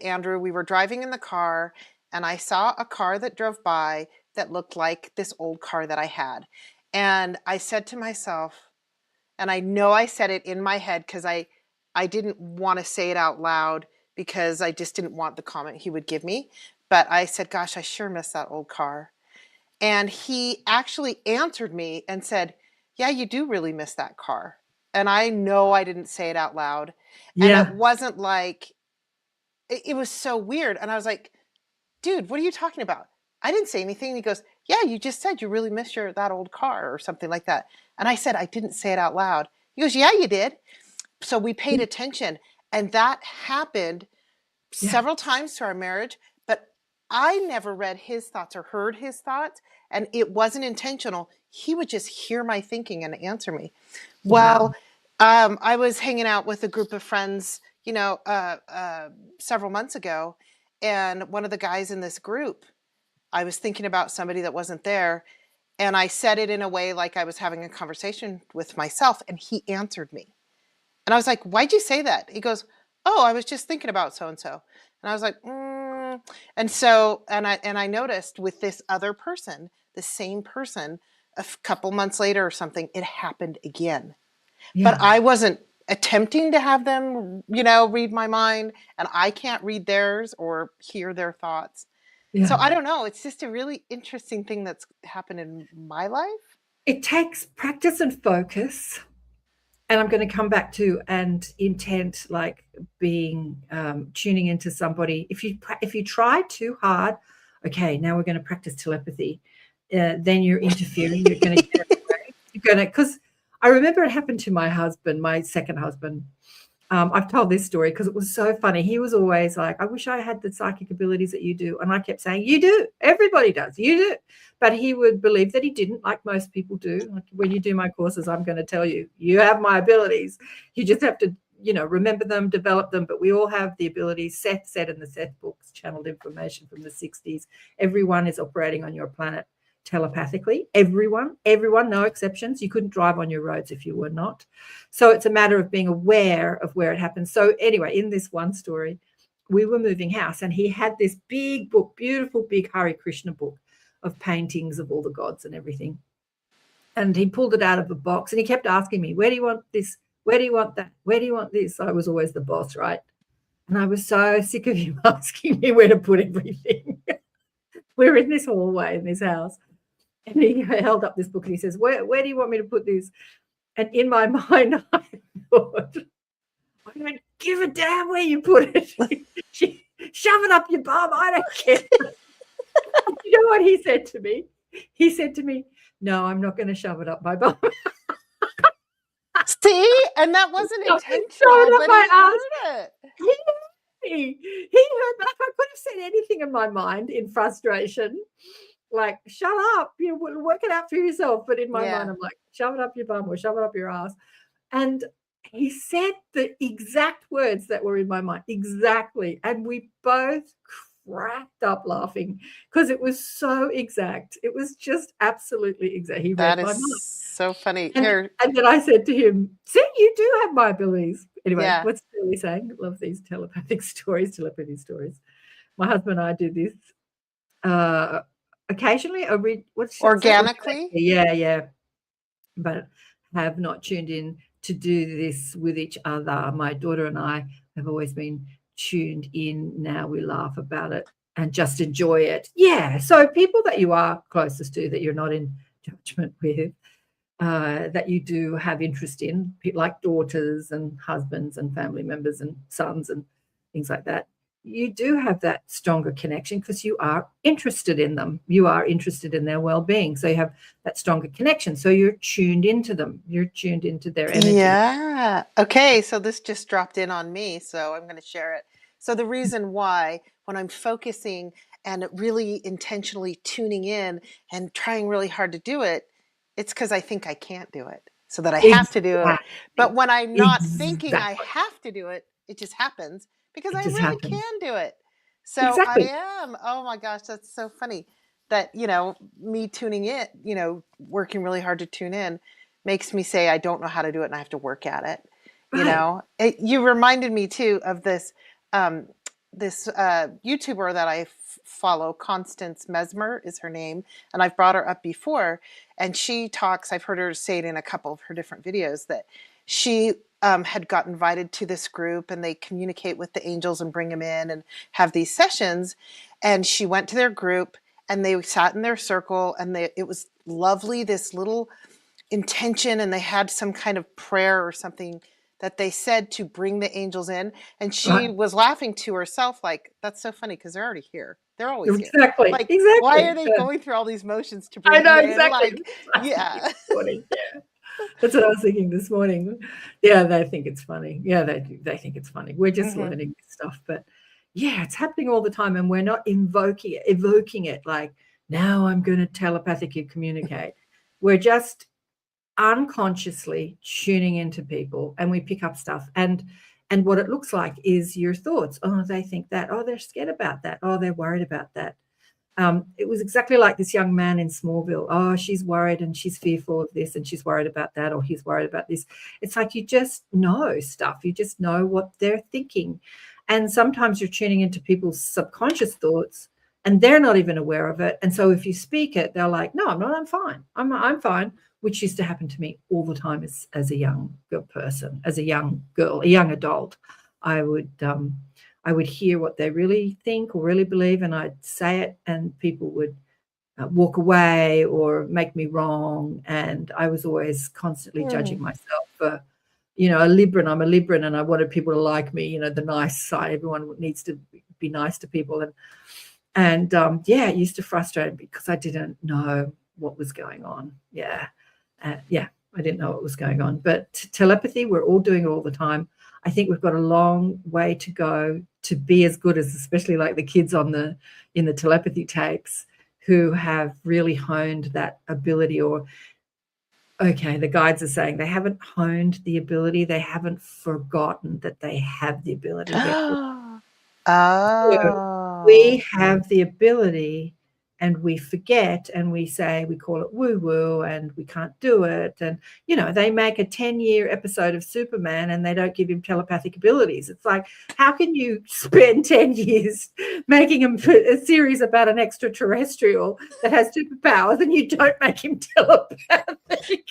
Speaker 2: Andrew, we were driving in the car, and I saw a car that drove by that looked like this old car that I had. And I said to myself, and I know I said it in my head because I didn't want to say it out loud because I just didn't want the comment he would give me. But I said, gosh, I sure miss that old car. And he actually answered me and said, yeah, you do really miss that car. And I know I didn't say it out loud. And it
Speaker 1: Yeah.
Speaker 2: wasn't like, it was so weird. And I was like, dude, what are you talking about? I didn't say anything. And he goes, yeah, you just said you really miss that old car or something like that. And I said, I didn't say it out loud. He goes, yeah, you did. So we paid attention. And that happened
Speaker 1: Yeah.
Speaker 2: several times to our marriage, but I never read his thoughts or heard his thoughts, and it wasn't intentional. He would just hear my thinking and answer me.
Speaker 1: Wow.
Speaker 2: Well, I was hanging out with a group of friends, several months ago, and one of the guys in this group, I was thinking about somebody that wasn't there, and I said it in a way like I was having a conversation with myself, and he answered me. And I was like, why'd you say that? He goes, oh, I was just thinking about so-and-so. And I was like, And so, and I noticed with this other person, the same person, a couple months later or something, it happened again. But
Speaker 1: Yeah.
Speaker 2: I wasn't attempting to have them, read my mind, and I can't read theirs or hear their thoughts. So
Speaker 1: Yeah.
Speaker 2: I don't know. It's just a really interesting thing that's happened in my life.
Speaker 1: It takes practice and focus. And I'm going to come back to and intent, like being tuning into somebody. If you try too hard, okay, now we're going to practice telepathy. Then you're interfering. You're going to get it away. You're going to, because I remember it happened to my husband, my second husband. I've told this story because it was so funny. He was always like, I wish I had the psychic abilities that you do. And I kept saying, you do. Everybody does. You do. But he would believe that he didn't, like most people do. Like when you do my courses, I'm going to tell you, you have my abilities. You just have to, remember them, develop them. But we all have the abilities. Seth said in the Seth books, channeled information from the 60s, everyone is operating on your planet telepathically. Everyone, no exceptions. You couldn't drive on your roads if you were not. So it's a matter of being aware of where it happens. So anyway, in this one story, we were moving house and he had this big book, beautiful big Hare Krishna book of paintings of all the gods and everything. And he pulled it out of a box and he kept asking me, where do you want this? Where do you want that? Where do you want this? I was always the boss, right? And I was so sick of him asking me where to put everything. We're in this hallway in this house. And he held up this book and he says, where do you want me to put this? And in my mind, I thought, I don't give a damn where you put it. Shove it up your bum. I don't care. You know what he said to me? He said to me, no, I'm not going to shove it up my bum.
Speaker 2: See? And that wasn't intentional, but he heard it.
Speaker 1: He heard that. I could have said anything in my mind in frustration. Like, shut up, work it out for yourself. But in my mind, I'm like, shove it up your bum or shove it up your ass. And he said the exact words that were in my mind. Exactly. And we both cracked up laughing because it was so exact. It was just absolutely exact. He read my mind.
Speaker 2: So funny.
Speaker 1: And then I said to him, see, you do have my abilities. Anyway, what's Shirley saying? I love these telepathy stories. My husband and I do this occasionally.
Speaker 2: Organically?
Speaker 1: Yeah. But have not tuned in to do this with each other. My daughter and I have always been tuned in. Now we laugh about it and just enjoy it. Yeah. So people that you are closest to, that you're not in judgment with, that you do have interest in, like daughters and husbands and family members and sons and things like that, you do have that stronger connection because you are interested in them. You are interested in their well-being. So you have that stronger connection. So you're tuned into them. You're tuned into their energy.
Speaker 2: Yeah. Okay. So this just dropped in on me. So I'm going to share it. So the reason why, when I'm focusing and really intentionally tuning in and trying really hard to do it, it's because I think I can't do it. So that I have to do it. But when I'm not thinking I have to do it, it just happens. Because I really can do it. So I am. Oh my gosh, that's so funny. that, me tuning in, working really hard to tune in makes me say, I don't know how to do it and I have to work at it.
Speaker 1: Right.
Speaker 2: You reminded me too of this, YouTuber that I follow, Constance Mesmer is her name. And I've brought her up before, and she talks, I've heard her say it in a couple of her different videos, that she had got invited to this group and they communicate with the angels and bring them in and have these sessions. And she went to their group and they sat in their circle and it was lovely, this little intention, and they had some kind of prayer or something that they said to bring the angels in. And she
Speaker 1: Right.
Speaker 2: was laughing to herself like, that's so funny because they're already here. They're always here.
Speaker 1: Exactly.
Speaker 2: Like, why
Speaker 1: Exactly.
Speaker 2: are they
Speaker 1: Yeah.
Speaker 2: going through all these motions to
Speaker 1: I
Speaker 2: bring
Speaker 1: know
Speaker 2: them in?
Speaker 1: exactly.
Speaker 2: Like, yeah.
Speaker 1: Yeah. That's what I was thinking this morning. Yeah, they think it's funny. Yeah, they think it's funny. We're just
Speaker 2: Mm-hmm.
Speaker 1: learning this stuff, but yeah, it's happening all the time, and we're not evoking it like, now I'm going to telepathically communicate. We're just unconsciously tuning into people, and we pick up stuff, and what it looks like is your thoughts. Oh, they think that. Oh, they're scared about that. Oh, they're worried about that. It was exactly like this young man in Smallville. Oh, she's worried and she's fearful of this and she's worried about that, or he's worried about this. It's like you just know stuff. You just know what they're thinking. And sometimes you're tuning into people's subconscious thoughts and they're not even aware of it. And so if you speak it, they're like, no, I'm not, I'm fine. I'm fine, which used to happen to me all the time as a young person, as a young girl, a young adult. I would hear what they really think or really believe, and I'd say it, and people would walk away or make me wrong. And I was always constantly judging myself for, a Libran. I'm a Libran, and I wanted people to like me, the nice side. Everyone needs to be nice to people. And yeah, it used to frustrate me because I didn't know what was going on. Yeah. I didn't know what was going on. But telepathy, we're all doing it all the time. I think we've got a long way to go to be as good as, especially like the kids in the telepathy tapes, who have really honed that ability. Or, okay, the guides are saying they haven't honed the ability. They haven't forgotten that they have the ability.
Speaker 2: Oh.
Speaker 1: We have the ability, and we forget, and we call it woo-woo, and we can't do it. And, they make a 10-year episode of Superman and they don't give him telepathic abilities. It's like, how can you spend 10 years making a series about an extraterrestrial that has superpowers and you don't make him telepathic?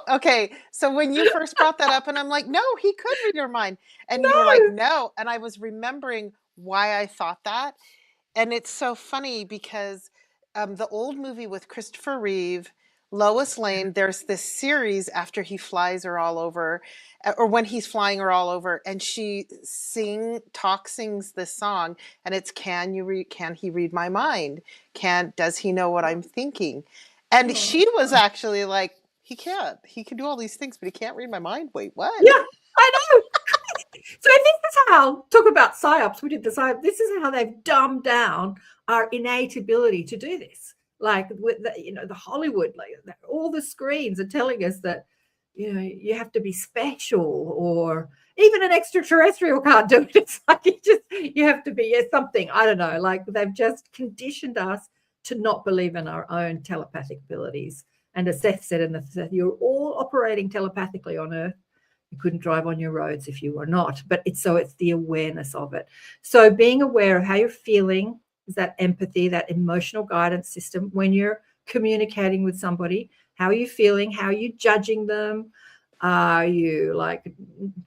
Speaker 2: Okay. So when you first brought that up, and I'm like, no, he could read your mind. And you were like, no. And I was remembering why I thought that. And it's so funny because the old movie with Christopher Reeve, Lois Lane, there's this series after he flies her all over, or when he's flying her all over, and she sings this song, and it's can he read my mind? Does he know what I'm thinking? And she was actually like, he can't. He can do all these things, but he can't read my mind. Wait, what?
Speaker 1: Yeah, I know. So I think that's how, talk about psyops, we did the psyops. This is how they've dumbed down our innate ability to do this. Like with the Hollywood, like all the screens are telling us that, you have to be special, or even an extraterrestrial can't do it. It's like you have to be something, I don't know, like they've just conditioned us to not believe in our own telepathic abilities. And as Seth said, you're all operating telepathically on Earth. You couldn't drive on your roads if you were not. But it's the awareness of it. So being aware of how you're feeling is that empathy, that emotional guidance system. When you're communicating with somebody, how are you feeling? How are you judging them? Are you like,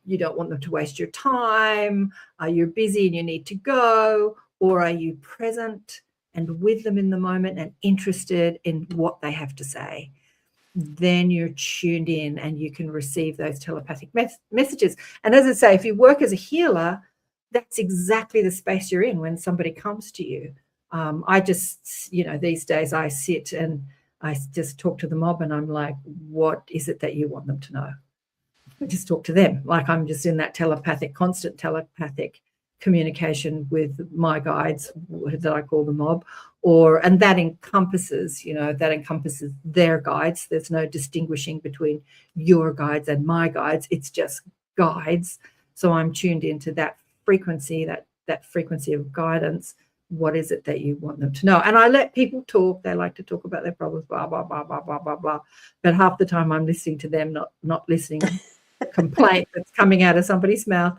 Speaker 1: you don't want them to waste your time? Are you busy and you need to go? Or are you present and with them in the moment and interested in what they have to say? Then you're tuned in and you can receive those telepathic messages. And as I say, if you work as a healer, that's exactly the space you're in when somebody comes to you. I just, these days I sit and I just talk to the mob and I'm like, what is it that you want them to know? I just talk to them. Like I'm just in that constant telepathic communication with my guides that I call the mob, and that encompasses their guides. There's no distinguishing between your guides and my guides. It's just guides. So I'm tuned into that frequency, that frequency of guidance what is it that you want them to know? And I let people talk. They like to talk about their problems, blah, blah, blah, blah, blah, blah, blah. But half the time I'm listening to them, not listening to the complaint that's coming out of somebody's mouth.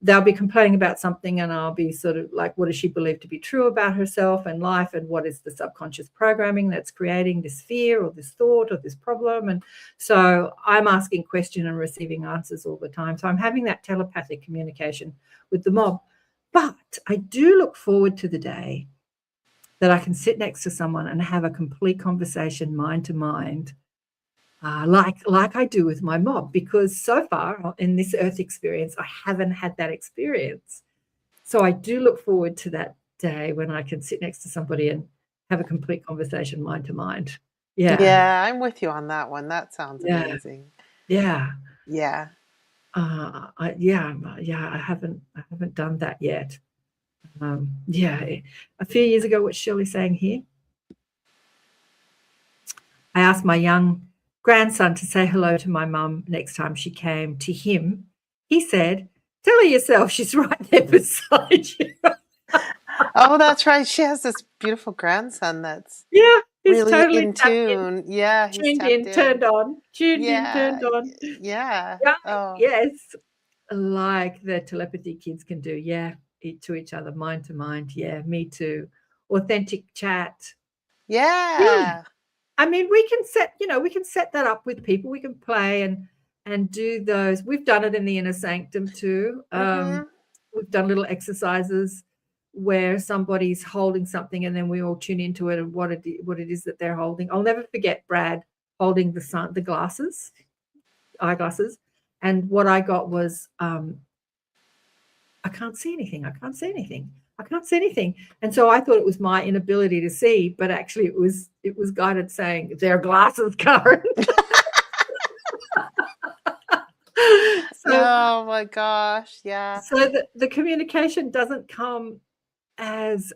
Speaker 1: They'll be complaining about something and I'll be sort of like, what does she believe to be true about herself and life? And what is the subconscious programming that's creating this fear or this thought or this problem? And so I'm asking questions and receiving answers all the time. So I'm having that telepathic communication with the mob. But I do look forward to the day that I can sit next to someone and have a complete conversation mind to mind, like I do with my mob, because so far in this earth experience, I haven't had that experience. So I do look forward to that day when I can sit next to somebody and have a complete conversation mind to mind. Yeah.
Speaker 2: Yeah, I'm with you on that one. That sounds
Speaker 1: Yeah.
Speaker 2: amazing.
Speaker 1: Yeah.
Speaker 2: Yeah.
Speaker 1: I haven't done that yet. A few years ago, what's Shirley saying here? I asked my young grandson to say hello to my mum next time she came to him. He said, "Tell her yourself, she's right there beside you."
Speaker 2: Oh, that's right. She has this beautiful grandson that's
Speaker 1: Yeah, he's
Speaker 2: really
Speaker 1: totally
Speaker 2: in tune. Yeah, he's
Speaker 1: tuned
Speaker 2: tapped
Speaker 1: in, turned on, tuned in,
Speaker 2: Yeah.
Speaker 1: turned on.
Speaker 2: Yeah.
Speaker 1: Yeah,
Speaker 2: Oh,
Speaker 1: yes, like the telepathy kids can do. Yeah, to each other, mind to mind. Yeah, me too. Authentic chat. Yeah.
Speaker 2: yeah.
Speaker 1: I mean, we can set that up with people. We can play and do those. We've done it in the inner sanctum too.
Speaker 2: Mhm.
Speaker 1: We've done little exercises where somebody's holding something and then we all tune into it and what it is that they're holding. I'll never forget Brad holding the glasses, eyeglasses, and what I got was I can't see anything. I can't see anything. I can't see anything. And so I thought it was my inability to see, but actually it was guided saying, "They're glasses, Karen." So
Speaker 2: Oh my gosh. Yeah.
Speaker 1: so the communication doesn't come as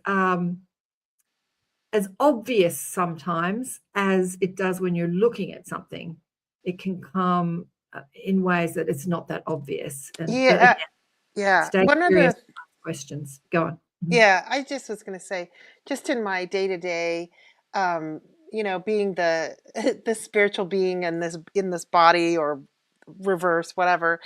Speaker 1: obvious sometimes as it does when you're looking at something. It can come in ways that it's not that obvious. But
Speaker 2: Yeah.
Speaker 1: again,
Speaker 2: Yeah.
Speaker 1: stay
Speaker 2: One of
Speaker 1: curious,
Speaker 2: the
Speaker 1: ask questions. Go on.
Speaker 2: Yeah, I just was going to say, just in my day-to-day, um, being the the spiritual being in this body or reverse, whatever,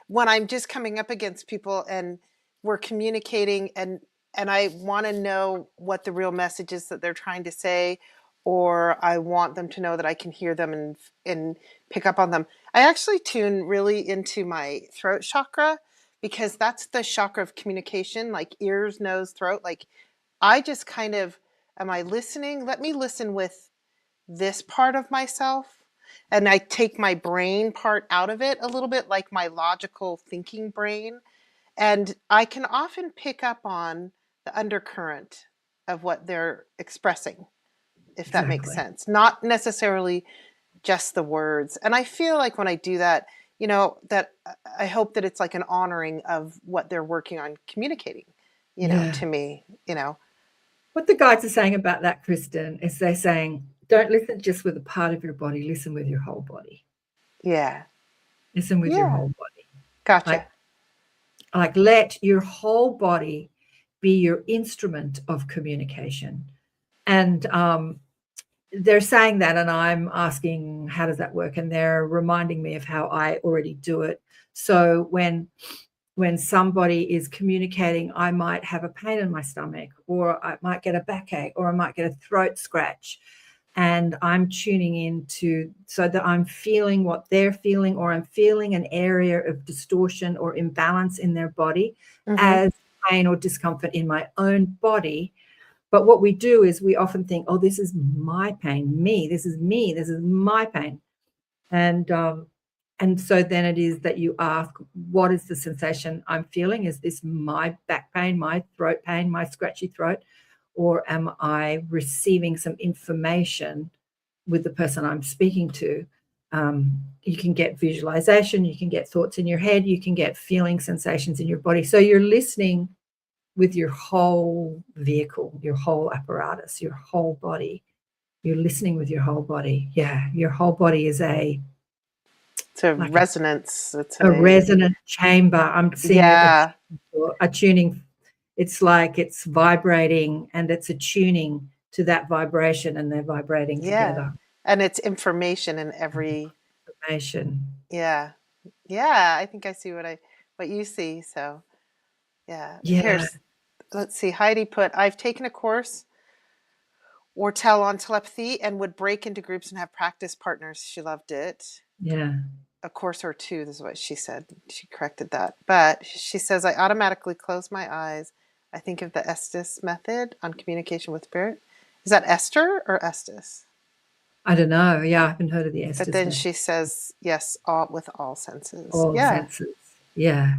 Speaker 2: when I'm just coming up against people and we're communicating and I want to know what the real message is that they're trying to say, or I want them to know that I can hear them and pick up on them. I actually tune really into my throat chakra because that's the chakra of communication, like ears, nose, throat. Like I just kind of, am I listening? Let me listen with this part of myself. And I take my brain part out of it a little bit, like my logical thinking brain. And I can often pick up on the undercurrent of what they're expressing, if that makes
Speaker 1: Exactly.
Speaker 2: sense. Not necessarily just the words. And I feel like when I do that, that I hope that it's like an honoring of what they're working on communicating,
Speaker 1: Yeah.
Speaker 2: to me,
Speaker 1: What the guides are saying about that, Kristen, is they're saying, don't listen just with a part of your body, listen with your whole body.
Speaker 2: Yeah.
Speaker 1: Listen with your
Speaker 2: Yeah.
Speaker 1: whole body.
Speaker 2: Gotcha.
Speaker 1: Like let your whole body be your instrument of communication. And they're saying that, and I'm asking, how does that work? And they're reminding me of how I already do it. So when somebody is communicating, I might have a pain in my stomach, or I might get a backache, or I might get a throat scratch. And I'm tuning into so that I'm feeling what they're feeling, or I'm feeling an area of distortion or imbalance in their body as pain or discomfort in my own body. But what we do is we often think, oh, this is my pain, this is my pain. And so then it is that you ask, what is the sensation I'm feeling? Is this my back pain, my throat pain, my scratchy throat? Or am I receiving some information with the person I'm speaking to? You can get visualization, you can get thoughts in your head, you can get feeling sensations in your body. So you're listening with your whole vehicle, your whole apparatus, your whole body. You're listening with your whole body. Yeah, your whole body is
Speaker 2: It's a
Speaker 1: like
Speaker 2: resonance. It's
Speaker 1: a resonant chamber. I'm seeing it,
Speaker 2: yeah.
Speaker 1: a tuning It's like it's vibrating and it's attuning to that vibration, and they're vibrating together.
Speaker 2: And it's information in every
Speaker 1: Information.
Speaker 2: Yeah. I think I see what you see. So
Speaker 1: Yeah.
Speaker 2: Here's, let's see, Heidi put, I've taken a course or tell on telepathy and would break into groups and have practice partners. She loved it.
Speaker 1: Yeah.
Speaker 2: A course or two, this is what she said. She corrected that. But she says, I automatically close my eyes. I think of the Estes method on communication with spirit. Is that Esther or Estes?
Speaker 1: I don't know. Yeah, I haven't heard of the Estes.
Speaker 2: But then she says, yes, with all senses.
Speaker 1: All senses. Yeah.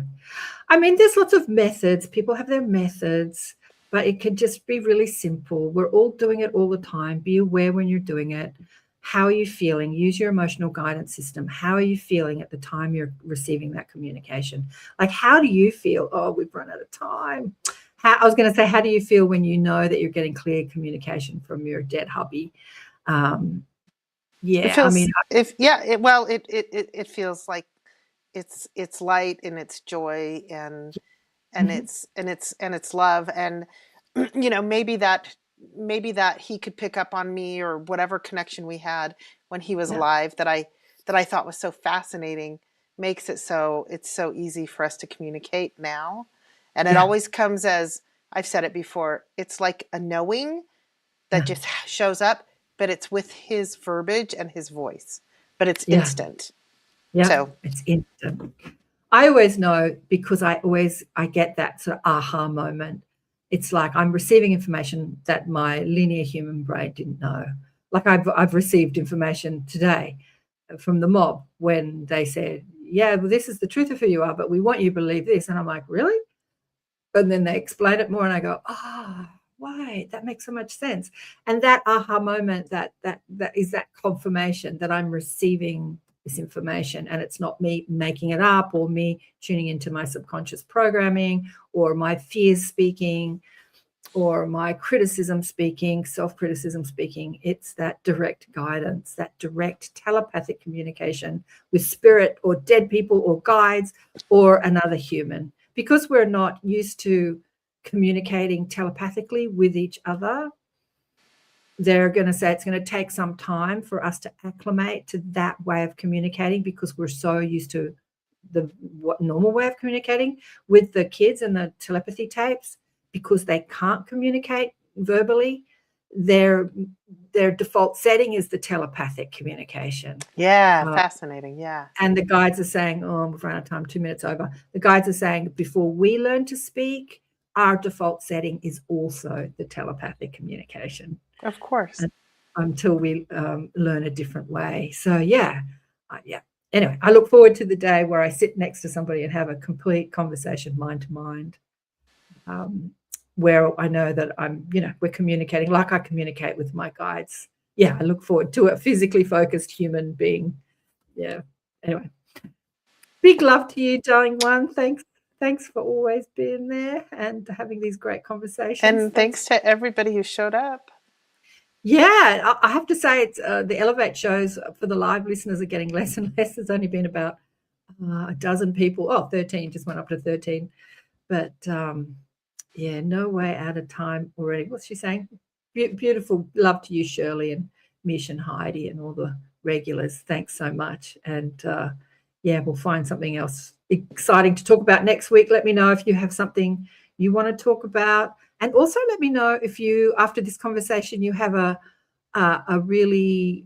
Speaker 1: I mean, there's lots of methods. People have their methods, but it could just be really simple. We're all doing it all the time. Be aware when you're doing it. How are you feeling? Use your emotional guidance system. How are you feeling at the time you're receiving that communication? Like, how do you feel? Oh, we've run out of time. I was going to say, how do you feel when you know that you're getting clear communication from your dead hubby? Yeah,
Speaker 2: it feels,
Speaker 1: I mean,
Speaker 2: it feels like it's light and it's joy and it's love, and maybe that he could pick up on me, or whatever connection we had when he was alive that I thought was so fascinating, makes it so it's so easy for us to communicate now. And it always comes, as I've said it before, it's like a knowing that just shows up, but it's with his verbiage and his voice, but it's instant. So
Speaker 1: it's instant. I always know, because I get that sort of aha moment. It's like I'm receiving information that my linear human brain didn't know. Like I've received information today from the mob when they said, yeah, well, this is the truth of who you are, but we want you to believe this. And I'm like, really? And then they explain it more, and I go, why? That makes so much sense. And that aha moment, that is that confirmation that I'm receiving this information, and it's not me making it up, or me tuning into my subconscious programming, or my fears speaking, or my criticism speaking, self-criticism speaking. It's that direct guidance, that direct telepathic communication with spirit, or dead people, or guides, or another human. Because we're not used to communicating telepathically with each other, they're going to say it's going to take some time for us to acclimate to that way of communicating, because we're so used to the normal way of communicating with the kids and the telepathy tapes. Because they can't communicate verbally, their default setting is the telepathic communication.
Speaker 2: Fascinating.
Speaker 1: And the guides are saying, oh, we've run out of time, 2 minutes over. The guides are saying, before we learn to speak, our default setting is also the telepathic communication.
Speaker 2: Of course.
Speaker 1: Until we learn a different way. So, Anyway, I look forward to the day where I sit next to somebody and have a complete conversation, mind to mind, where I know that we're communicating like I communicate with my guides. Yeah, I look forward to a physically focused human being. Yeah. Anyway, big love to you, darling one. Thanks for always being there and having these great conversations.
Speaker 2: And thanks to everybody who showed up.
Speaker 1: Yeah, I have to say, it's the Elevate shows for the live listeners are getting less and less. There's only been about a dozen people. 13, just went up to 13. But no way out of time already. What's she saying? Beautiful love to you, Shirley and Mish and Heidi and all the regulars. Thanks so much. And we'll find something else exciting to talk about next week. Let me know if you have something you want to talk about. And also let me know if you, after this conversation, you have a really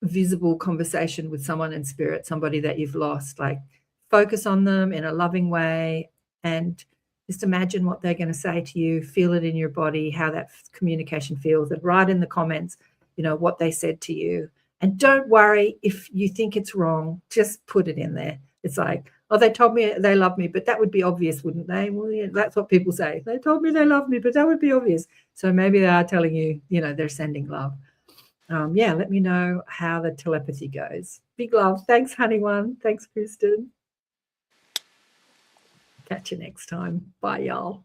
Speaker 1: visible conversation with someone in spirit, somebody that you've lost. Like, focus on them in a loving way and just imagine what they're going to say to you. Feel it in your body, how that communication feels, and write in the comments, what they said to you. And don't worry if you think it's wrong, just put it in there. It's like, they told me they love me, but that would be obvious, wouldn't they? Well, yeah, that's what people say. They told me they love me, but that would be obvious. So maybe they are telling you, they're sending love. Let me know how the telepathy goes. Big love. Thanks, honey one. Thanks, Kristen. Catch you next time. Bye, y'all.